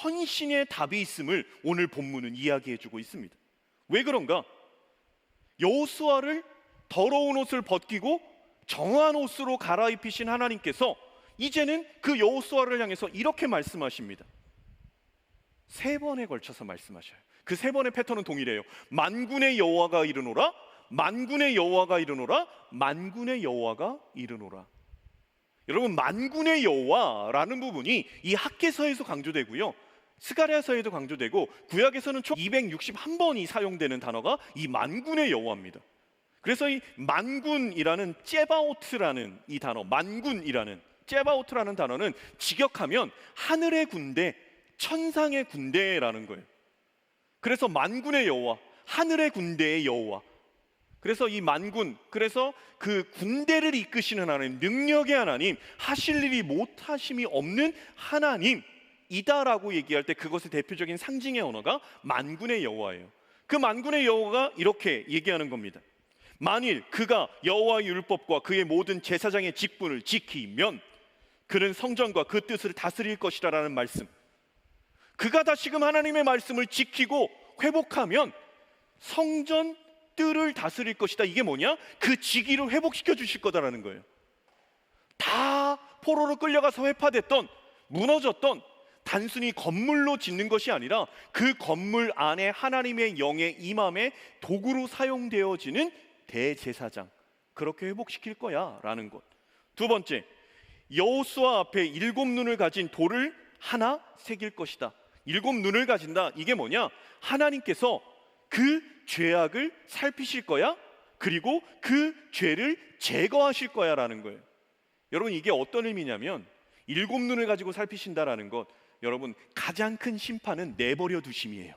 헌신의 답이 있음을 오늘 본문은 이야기해주고 있습니다. 왜 그런가? 여호수아를 더러운 옷을 벗기고 정한 옷으로 갈아입히신 하나님께서 이제는 그 여호수아를 향해서 이렇게 말씀하십니다. 3번에 걸쳐서 말씀하셔요. 그 3번의 패턴은 동일해요. 만군의 여호와가 이르노라, 만군의 여호와가 이르노라, 만군의 여호와가 이르노라. 여러분, 만군의 여호와라는 부분이 이 학개서에서 강조되고요, 스가랴서에도 강조되고, 구약에서는 총 261번이 사용되는 단어가 이 만군의 여호와입니다. 그래서 이 만군이라는 째바오트라는 이 단어, 만군이라는 째바오트라는 단어는 직역하면 하늘의 군대, 천상의 군대라는 거예요. 그래서 만군의 여호와, 하늘의 군대의 여호와. 그래서 이 만군, 그래서 그 군대를 이끄시는 하나님, 능력의 하나님, 하실 일이 못하심이 없는 하나님이다라고 얘기할 때 그것의 대표적인 상징의 언어가 만군의 여호와예요. 그 만군의 여호와가 이렇게 얘기하는 겁니다. 만일 그가 여호와의 율법과 그의 모든 제사장의 직분을 지키면 그는 성전과 그 뜻을 다스릴 것이라라는 말씀. 그가 다시금 하나님의 말씀을 지키고 회복하면 성전 뜰을 다스릴 것이다. 이게 뭐냐? 그 직위를 회복시켜 주실 거다라는 거예요. 다 포로로 끌려가서 회파됐던, 무너졌던 단순히 건물로 짓는 것이 아니라 그 건물 안에 하나님의 영의 임함의 도구로 사용되어지는 대제사장, 그렇게 회복시킬 거야 라는 것. 두 번째, 여호수아 앞에 7눈을 가진 돌을 하나 새길 것이다. 7눈을 가진다. 이게 뭐냐? 하나님께서 그 죄악을 살피실 거야, 그리고 그 죄를 제거하실 거야 라는 거예요. 여러분, 이게 어떤 의미냐면 7눈을 가지고 살피신다라는 것, 여러분, 가장 큰 심판은 내버려 두심이에요.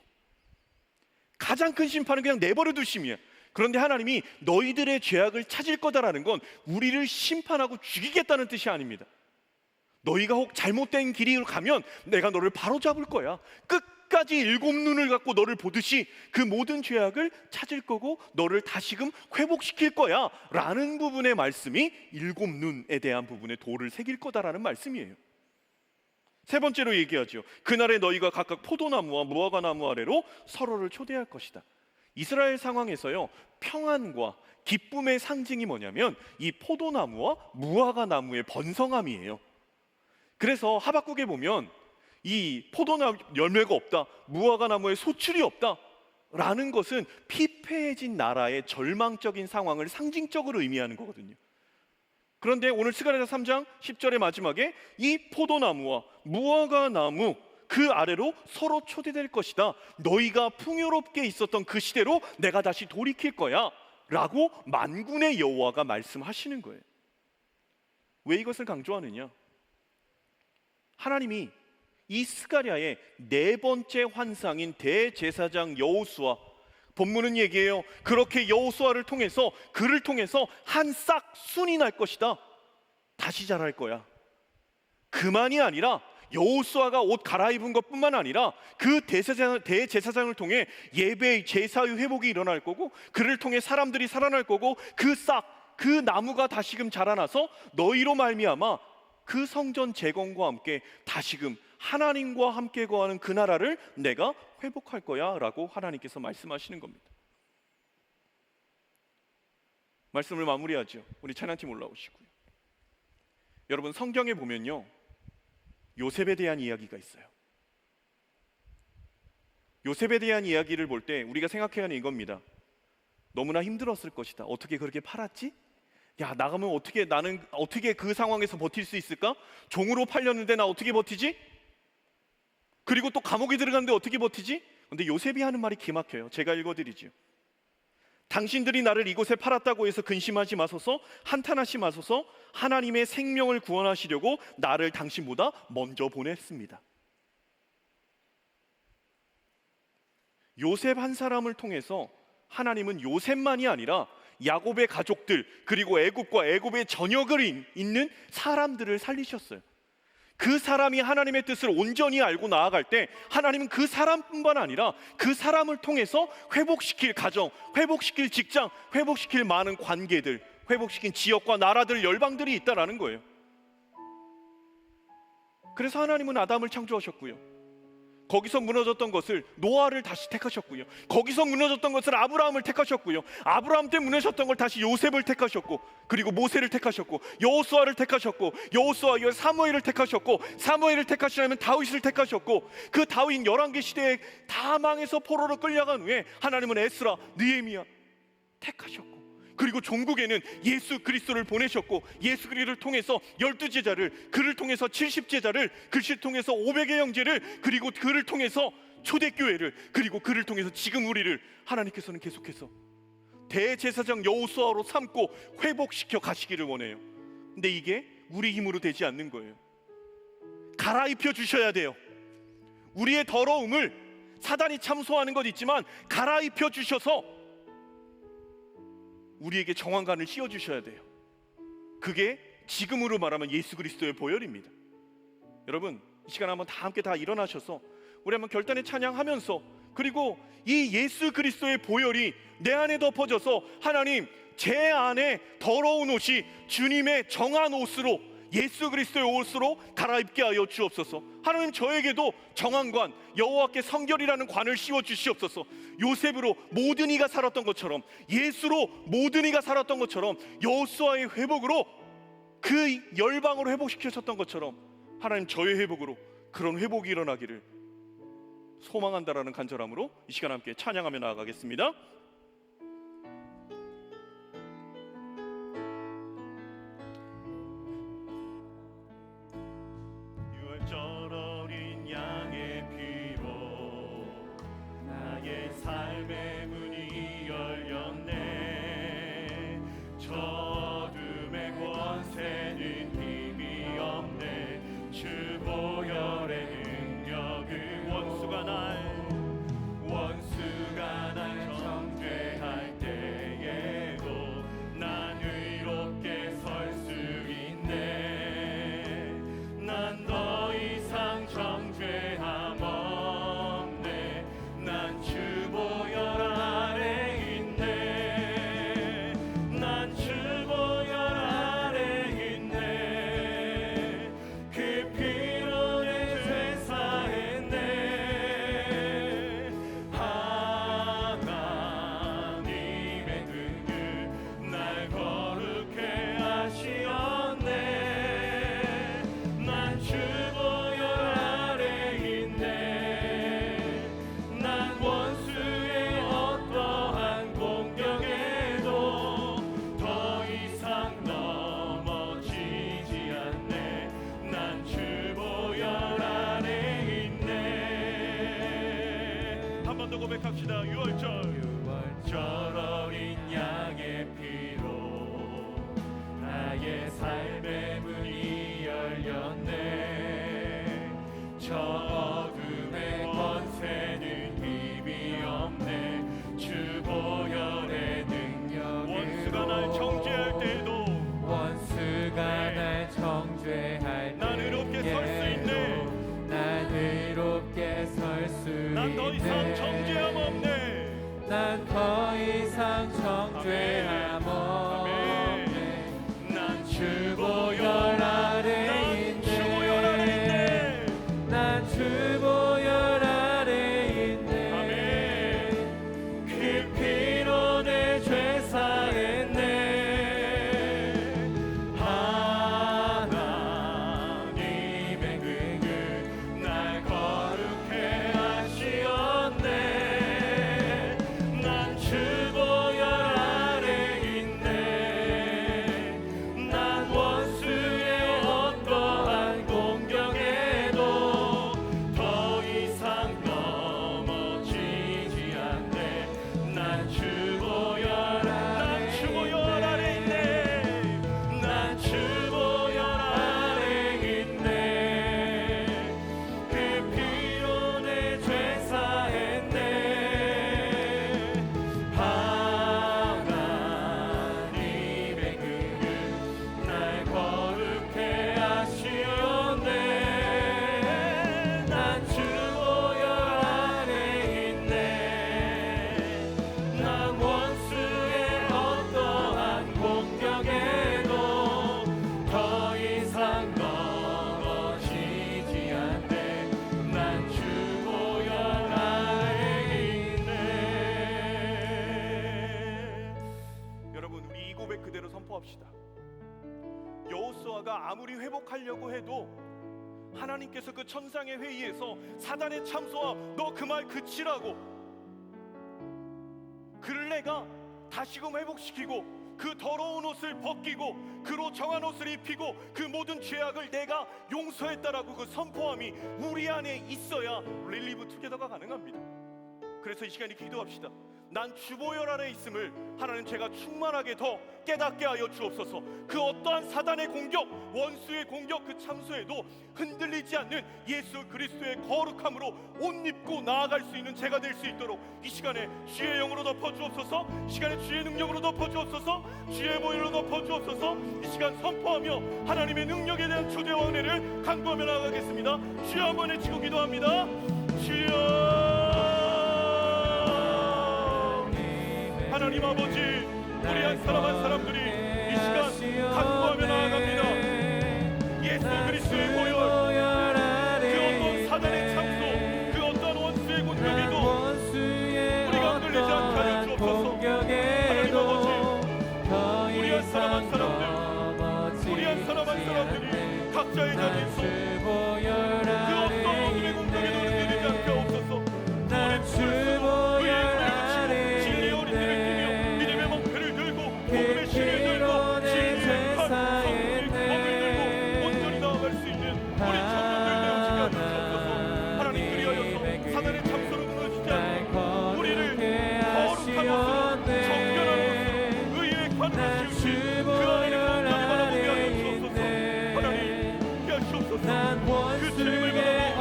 가장 큰 심판은 그냥 내버려 두심이에요. 그런데 하나님이 너희들의 죄악을 찾을 거다라는 건 우리를 심판하고 죽이겠다는 뜻이 아닙니다. 너희가 혹 잘못된 길을 가면 내가 너를 바로잡을 거야. 끝까지 7눈을 갖고 너를 보듯이 그 모든 죄악을 찾을 거고 너를 다시금 회복시킬 거야 라는 부분의 말씀이 7눈에 대한 부분에 돌을 새길 거다라는 말씀이에요. 세 번째로 얘기하죠. 그날에 너희가 각각 포도나무와 무화과나무 아래로 서로를 초대할 것이다. 이스라엘 상황에서요, 평안과 기쁨의 상징이 뭐냐면 이 포도나무와 무화과나무의 번성함이에요. 그래서 하박국에 보면 이 포도나무 열매가 없다, 무화과나무에 소출이 없다 라는 것은 피폐해진 나라의 절망적인 상황을 상징적으로 의미하는 거거든요. 그런데 오늘 스가랴서 3장 10절의 마지막에 이 포도나무와 무화과나무 그 아래로 서로 초대될 것이다. 너희가 풍요롭게 있었던 그 시대로 내가 다시 돌이킬 거야 라고 만군의 여호와가 말씀하시는 거예요. 왜 이것을 강조하느냐? 하나님이 이 스가랴의 4번째 환상인 대제사장 여호수아, 본문은 얘기해요. 그렇게 여호수아를 통해서, 그를 통해서 한 싹 순이 날 것이다. 다시 자랄 거야. 그만이 아니라 여호수아가 옷 갈아입은 것뿐만 아니라 그 대제사장을 통해 예배, 제사의 회복이 일어날 거고, 그를 통해 사람들이 살아날 거고, 그 싹, 그 나무가 다시금 자라나서 너희로 말미암아 그 성전 재건과 함께 다시금 하나님과 함께 거하는 그 나라를 내가 회복할 거야 라고 하나님께서 말씀하시는 겁니다. 말씀을 마무리하죠. 우리 찬양팀 올라오시고요. 여러분, 성경에 보면요, 요셉에 대한 이야기가 있어요. 요셉에 대한 이야기를 볼 때 우리가 생각해야 하는 이겁니다. 너무나 힘들었을 것이다. 어떻게 그렇게 팔았지? 야, 나가면 어떻게, 나는 어떻게 그 상황에서 버틸 수 있을까? 종으로 팔렸는데 나 어떻게 버티지? 그리고 또 감옥에 들어갔는데 어떻게 버티지? 근데 요셉이 하는 말이 기막혀요. 제가 읽어드리죠. 당신들이 나를 이곳에 팔았다고 해서 근심하지 마소서, 한탄하지 마소서. 하나님의 생명을 구원하시려고 나를 당신보다 먼저 보냈습니다. 요셉 한 사람을 통해서 하나님은 요셉만이 아니라 야곱의 가족들, 그리고 애굽과 애굽의 전역을 잇는 사람들을 살리셨어요. 그 사람이 하나님의 뜻을 온전히 알고 나아갈 때 하나님은 그 사람뿐만 아니라 그 사람을 통해서 회복시킬 가정, 회복시킬 직장, 회복시킬 많은 관계들, 회복시킨 지역과 나라들, 열방들이 있다라는 거예요. 그래서 하나님은 아담을 창조하셨고요, 거기서 무너졌던 것을 노아를 다시 택하셨고요. 거기서 무너졌던 것을 아브라함을 택하셨고요. 아브라함 때 무너졌던 걸 다시 요셉을 택하셨고, 그리고 모세를 택하셨고, 여호수아를 택하셨고, 여호수아 이후 사무엘을 택하셨고, 사무엘을 택하시려면 다윗을 택하셨고, 그 다윗 11개 시대에 다 망해서 포로로 끌려간 후에 하나님은 에스라, 느헤미야 택하셨고, 그리고 종국에는 예수 그리스도를 보내셨고, 예수 그리스도를 통해서 12제자를, 그를 통해서 70제자를, 그를 통해서 500의 형제를, 그리고 그를 통해서 초대교회를, 그리고 그를 통해서 지금 우리를 하나님께서는 계속해서 대제사장 여호수아로 삼고 회복시켜 가시기를 원해요. 근데 이게 우리 힘으로 되지 않는 거예요. 갈아입혀 주셔야 돼요. 우리의 더러움을 사단이 참소하는 것 있지만 갈아입혀 주셔서 우리에게 정황관을 씌워주셔야 돼요. 그게 지금으로 말하면 예수 그리스도의 보혈입니다. 여러분, 이 시간 한번 다 함께 다 일어나셔서 우리 한번 결단의 찬양하면서, 그리고 이 예수 그리스도의 보혈이 내 안에 덮어져서 하나님, 제 안에 더러운 옷이 주님의 정한 옷으로, 예수 그리스도의 옷으로 갈아입게 하여 주옵소서. 하나님, 저에게도 정한관, 여호와께 성결이라는 관을 씌워 주시옵소서. 요셉으로 모든 이가 살았던 것처럼, 예수로 모든 이가 살았던 것처럼, 여호수아의 회복으로 그 열방으로 회복시키셨던 것처럼 하나님, 저의 회복으로 그런 회복이 일어나기를 소망한다라는 간절함으로 이 시간 함께 찬양하며 나아가겠습니다. 어린 양의 피로 나의 삶의 문이 열렸네. 저 어둠의 권세는 힘이 없네. 주 보혈의 능력은 원수가 날 정죄할 때에도 난 의롭게 설 수 있네. 난 더 이상 정죄함 없네. 난 주 보혈 아래 있네. 난 주 보혈 아래 있네. 그 피로 내 죄 사했네. 하나님의 은혜 날 거룩해 하시었네. 난 주 보혈 아래 있네. 난 원수의 어떠한 공격에도 더 이상 넘어지지 않네. 난 주 보혈 아래 있네. 한 번 더 고백합시다. 유월절 어린 양의 피로 나의 삶의 문이 열렸네. 저 어둠의 권세는 힘이 없네. 주 보혈의 능력은 원수가 날 정죄할 때에도 난 의롭게 설 수 있네. 난 의롭게 설 수 있네. 난 더 이상 정죄함 없네. 내가 아무리 회복하려고 해도 하나님께서 그 천상의 회의에서 사단의 참소와 너 그 말 그치라고, 그를 내가 다시금 회복시키고 그 더러운 옷을 벗기고 그로 정한 옷을 입히고 그 모든 죄악을 내가 용서했다라고 그 선포함이 우리 안에 있어야 릴리브 투게더가 가능합니다. 그래서 이 시간에 기도합시다. 난 주보혈 안에 있음을 하나님 제가 충만하게 더 깨닫게 하여 주옵소서. 그 어떠한 사단의 공격, 원수의 공격, 그 참소에도 흔들리지 않는 예수 그리스도의 거룩함으로 옷 입고 나아갈 수 있는 제가 될 수 있도록 이 시간에 주의 영으로 덮어 주옵소서. 이 시간에 주의 능력으로 덮어 주옵소서. 주의 보혈로 덮어 주옵소서. 이 시간 선포하며 하나님의 능력에 대한 초대와 은혜를 간구하며 나아가겠습니다. 주여 한번 외치고 기도합니다. 주여, 하나님 아버지, 우리 한 사람 한 사람들이 이 시간 간구하며 나아갑니다. 예수 그리스도의 보혈, 그 어떤 사단의 참소, 그 어떤 원수의 공격에도 우리가 흔들리지 않게 하여 주옵소서. 하나님 아버지, 우리 한 사람 한 사람들, 우리 한 사람 한 사람들이 각자의 자리에서 그 어떤 어둠의 공격에도 흔들리지 않게 하옵소서. 우리 주께서 의의 문을 붙이고 진리의 어린이를 뛰며 믿음의 목표를 들고 복음의 신을 들고 진리의 칼, 성령의 검을 들고 온전히 나아갈 수 있는 우리 청년들 되어지게 하여 주옵소서. 하나님, 그리하여서 사단의 참소를 무너지지 않고 우리를 거룩한 옷으로 정결한 옷으로 의의 관을 씌우신 그 안에 온전히 바라보게 하여 주옵소서. 하나님, 하시옵소서. 그 주님을 바라보고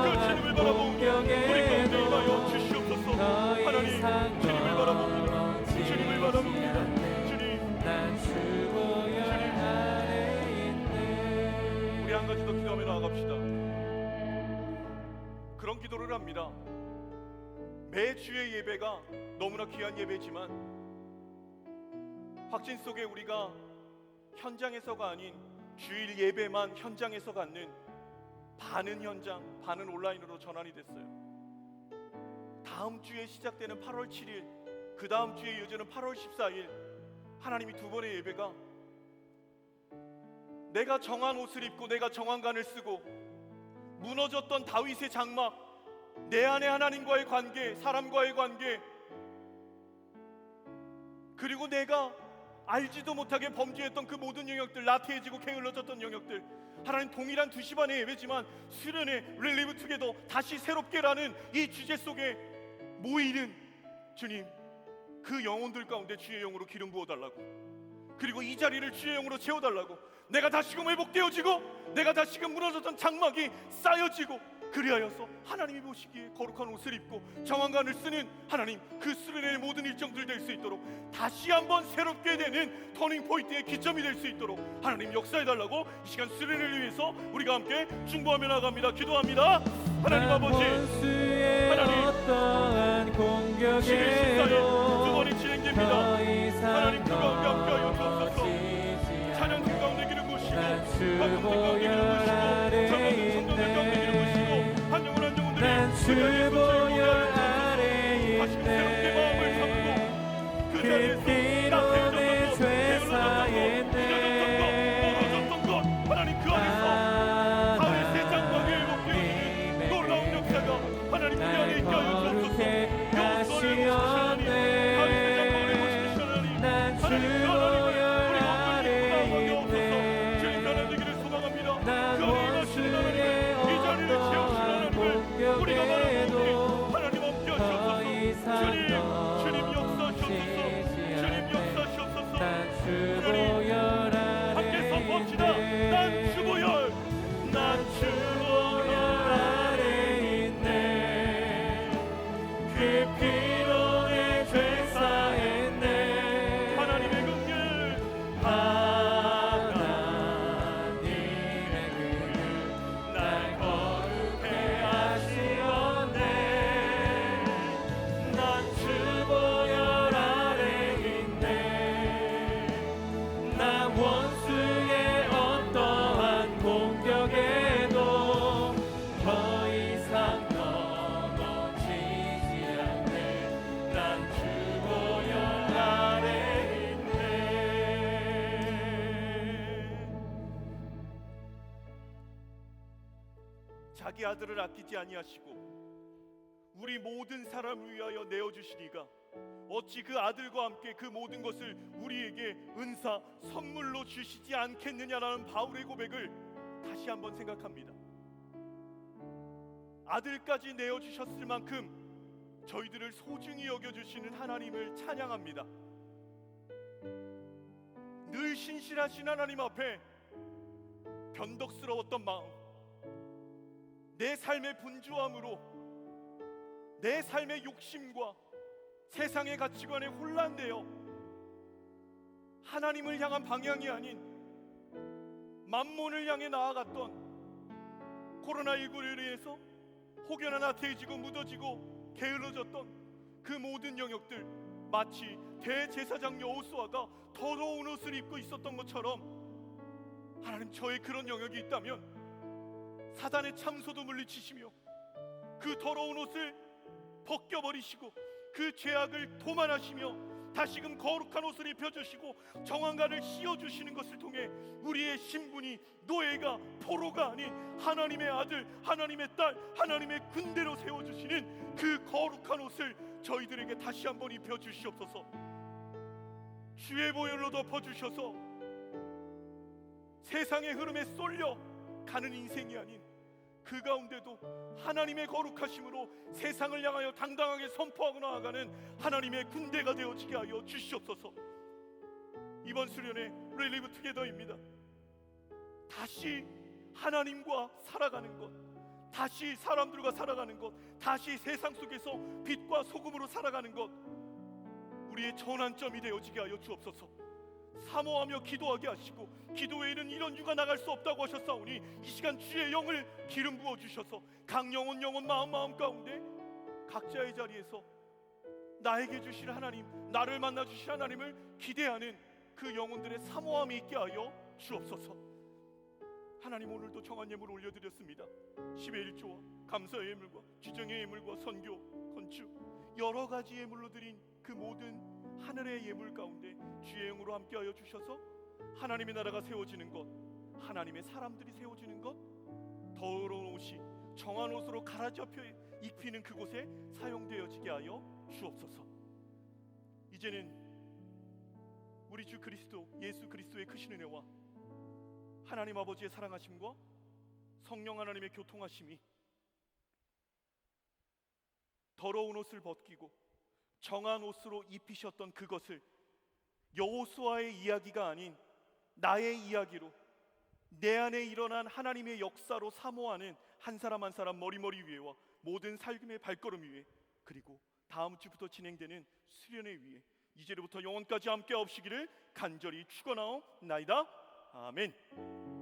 그 주님을 바라보고 우리 가운데 임하여 주시옵소서. 하나님, 주님을 바라봅니다. 주님을 바라봅니다. 주님, 우리 한 가지 더 기도하며 나아갑시다. 그런 기도를 합니다. 매주의 예배가 너무나 귀한 예배지만 확신 속에 우리가 현장에서가 아닌 주일 예배만 현장에서 갖는 반은 현장, 반은 온라인으로 전환이 됐어요. 다음 주에 시작되는 8월 7일, 그 다음 주에 이어지는 8월 14일 하나님이 두 번의 예배가 내가 정한 옷을 입고 내가 정한 간을 쓰고 무너졌던 다윗의 장막, 내 안에 하나님과의 관계, 사람과의 관계, 그리고 내가 알지도 못하게 범죄했던 그 모든 영역들, 나태해지고 게을러졌던 영역들, 하나님 동일한 2시 반의 예배지만 수련회 릴리브 투게더 다시 새롭게라는 이 주제 속에 모이는 주님, 그 영혼들 가운데 주의 영으로 기름 부어달라고, 그리고 이 자리를 주의 영으로 채워달라고, 내가 다시금 회복되어지고 내가 다시금 무너졌던 장막이 쌓여지고 그리하여서 하나님이 보시기에 거룩한 옷을 입고 정한간을 쓰는 하나님, 그 수련회의 모든 일정들 될 수 있도록 다시 한번 새롭게 되는 터닝포인트의 기점이 될 수 있도록 하나님 역사해달라고 이 시간 수련회를 위해서 우리가 함께 중보하며 나갑니다. 기도합니다. 하나님 아버지, 하나님 11시 14일 두 번이 진행됩니다. 하나님 그 가운데 함께하여 주옵소서. 찬양팀 가운데 기름 부으시고 방송팀 가운데 기름 부으시고 전도는 성도들 가운데 기름 부으시고 한 영혼 한 영혼들이 그 자리에서 즐거워하여 주옵소서. 다시 새롭게 마음을 삼고 그 자리에서 나태해졌던 것, 게을러졌던 것, 무너졌던 것 하나님 그 안에서 다윗의 장막을 회복되어지는 놀라운 역사가 하나님 그 안에 있게 하여 주옵소서. 여호수아를 보시는 하나님, 다윗의 장막을 보시는 하나님, 하나님 그 하나님을 그 안에 임하시는 하나님을, 이 자리를 채우시는 하나님을 우리가 바라보고 자기 아들을 아끼지 아니하시고 우리 모든 사람을 위하여 내어주시니가 어찌 그 아들과 함께 그 모든 것을 우리에게 은사 선물로 주시지 않겠느냐라는 바울의 고백을 다시 한번 생각합니다. 아들까지 내어주셨을 만큼 저희들을 소중히 여겨주시는 하나님을 찬양합니다. 늘 신실하신 하나님 앞에 변덕스러웠던 마음, 내 삶의 분주함으로 내 삶의 욕심과 세상의 가치관에 혼란되어 하나님을 향한 방향이 아닌 만몬을 향해 나아갔던 코로나19로 인해서 혹여나 나태해지고 묻어지고 게을러졌던 그 모든 영역들, 마치 대제사장 여호수아가 더러운 옷을 입고 있었던 것처럼 하나님, 저의 그런 영역이 있다면 사단의 참소도 물리치시며 그 더러운 옷을 벗겨버리시고 그 죄악을 도만하시며 다시금 거룩한 옷을 입혀주시고 정황관을 씌워주시는 것을 통해 우리의 신분이 노예가 포로가 아닌 하나님의 아들, 하나님의 딸, 하나님의 군대로 세워주시는 그 거룩한 옷을 저희들에게 다시 한번 입혀주시옵소서. 주의 보혈로 덮어주셔서 세상의 흐름에 쏠려 가는 인생이 아닌 그 가운데도 하나님의 거룩하심으로 세상을 향하여 당당하게 선포하고 나아가는 하나님의 군대가 되어지게 하여 주시옵소서. 이번 수련회 릴리브 투게더입니다. 다시 하나님과 살아가는 것, 다시 사람들과 살아가는 것, 다시 세상 속에서 빛과 소금으로 살아가는 것, 우리의 전환점이 되어지게 하여 주옵소서. 사모하며 기도하게 하시고 기도 외에는 이런 유가 나갈 수 없다고 하셨사오니 이 시간 주의 영을 기름 부어 주셔서 각 영혼 마음 가운데 각자의 자리에서 나에게 주실 하나님, 나를 만나 주실 하나님을 기대하는 그 영혼들의 사모함이 있게 하여 주옵소서. 하나님, 오늘도 정한 예물 올려드렸습니다. 10의 1조와 감사의 예물과 주정의 예물과 선교, 건축 여러 가지 예물로 드린 그 모든 하늘의 예물 가운데 주의 영으로 함께하여 주셔서 하나님의 나라가 세워지는 것, 하나님의 사람들이 세워지는 것, 더러운 옷이 정한 옷으로 갈아잡혀 입히는 그곳에 사용되어지게 하여 주옵소서. 이제는 우리 주 그리스도 예수 그리스도의 크신 은혜와 하나님 아버지의 사랑하심과 성령 하나님의 교통하심이 더러운 옷을 벗기고 정한 옷으로 입히셨던 그것을 여호수아의 이야기가 아닌 나의 이야기로 내 안에 일어난 하나님의 역사로 사모하는 한 사람 한 사람 머리머리 위에와 모든 삶의 발걸음 위에, 그리고 다음 주부터 진행되는 수련회 위에 이제로부터 영원까지 함께 하옵시기를 간절히 축원하옵나이다. 아멘.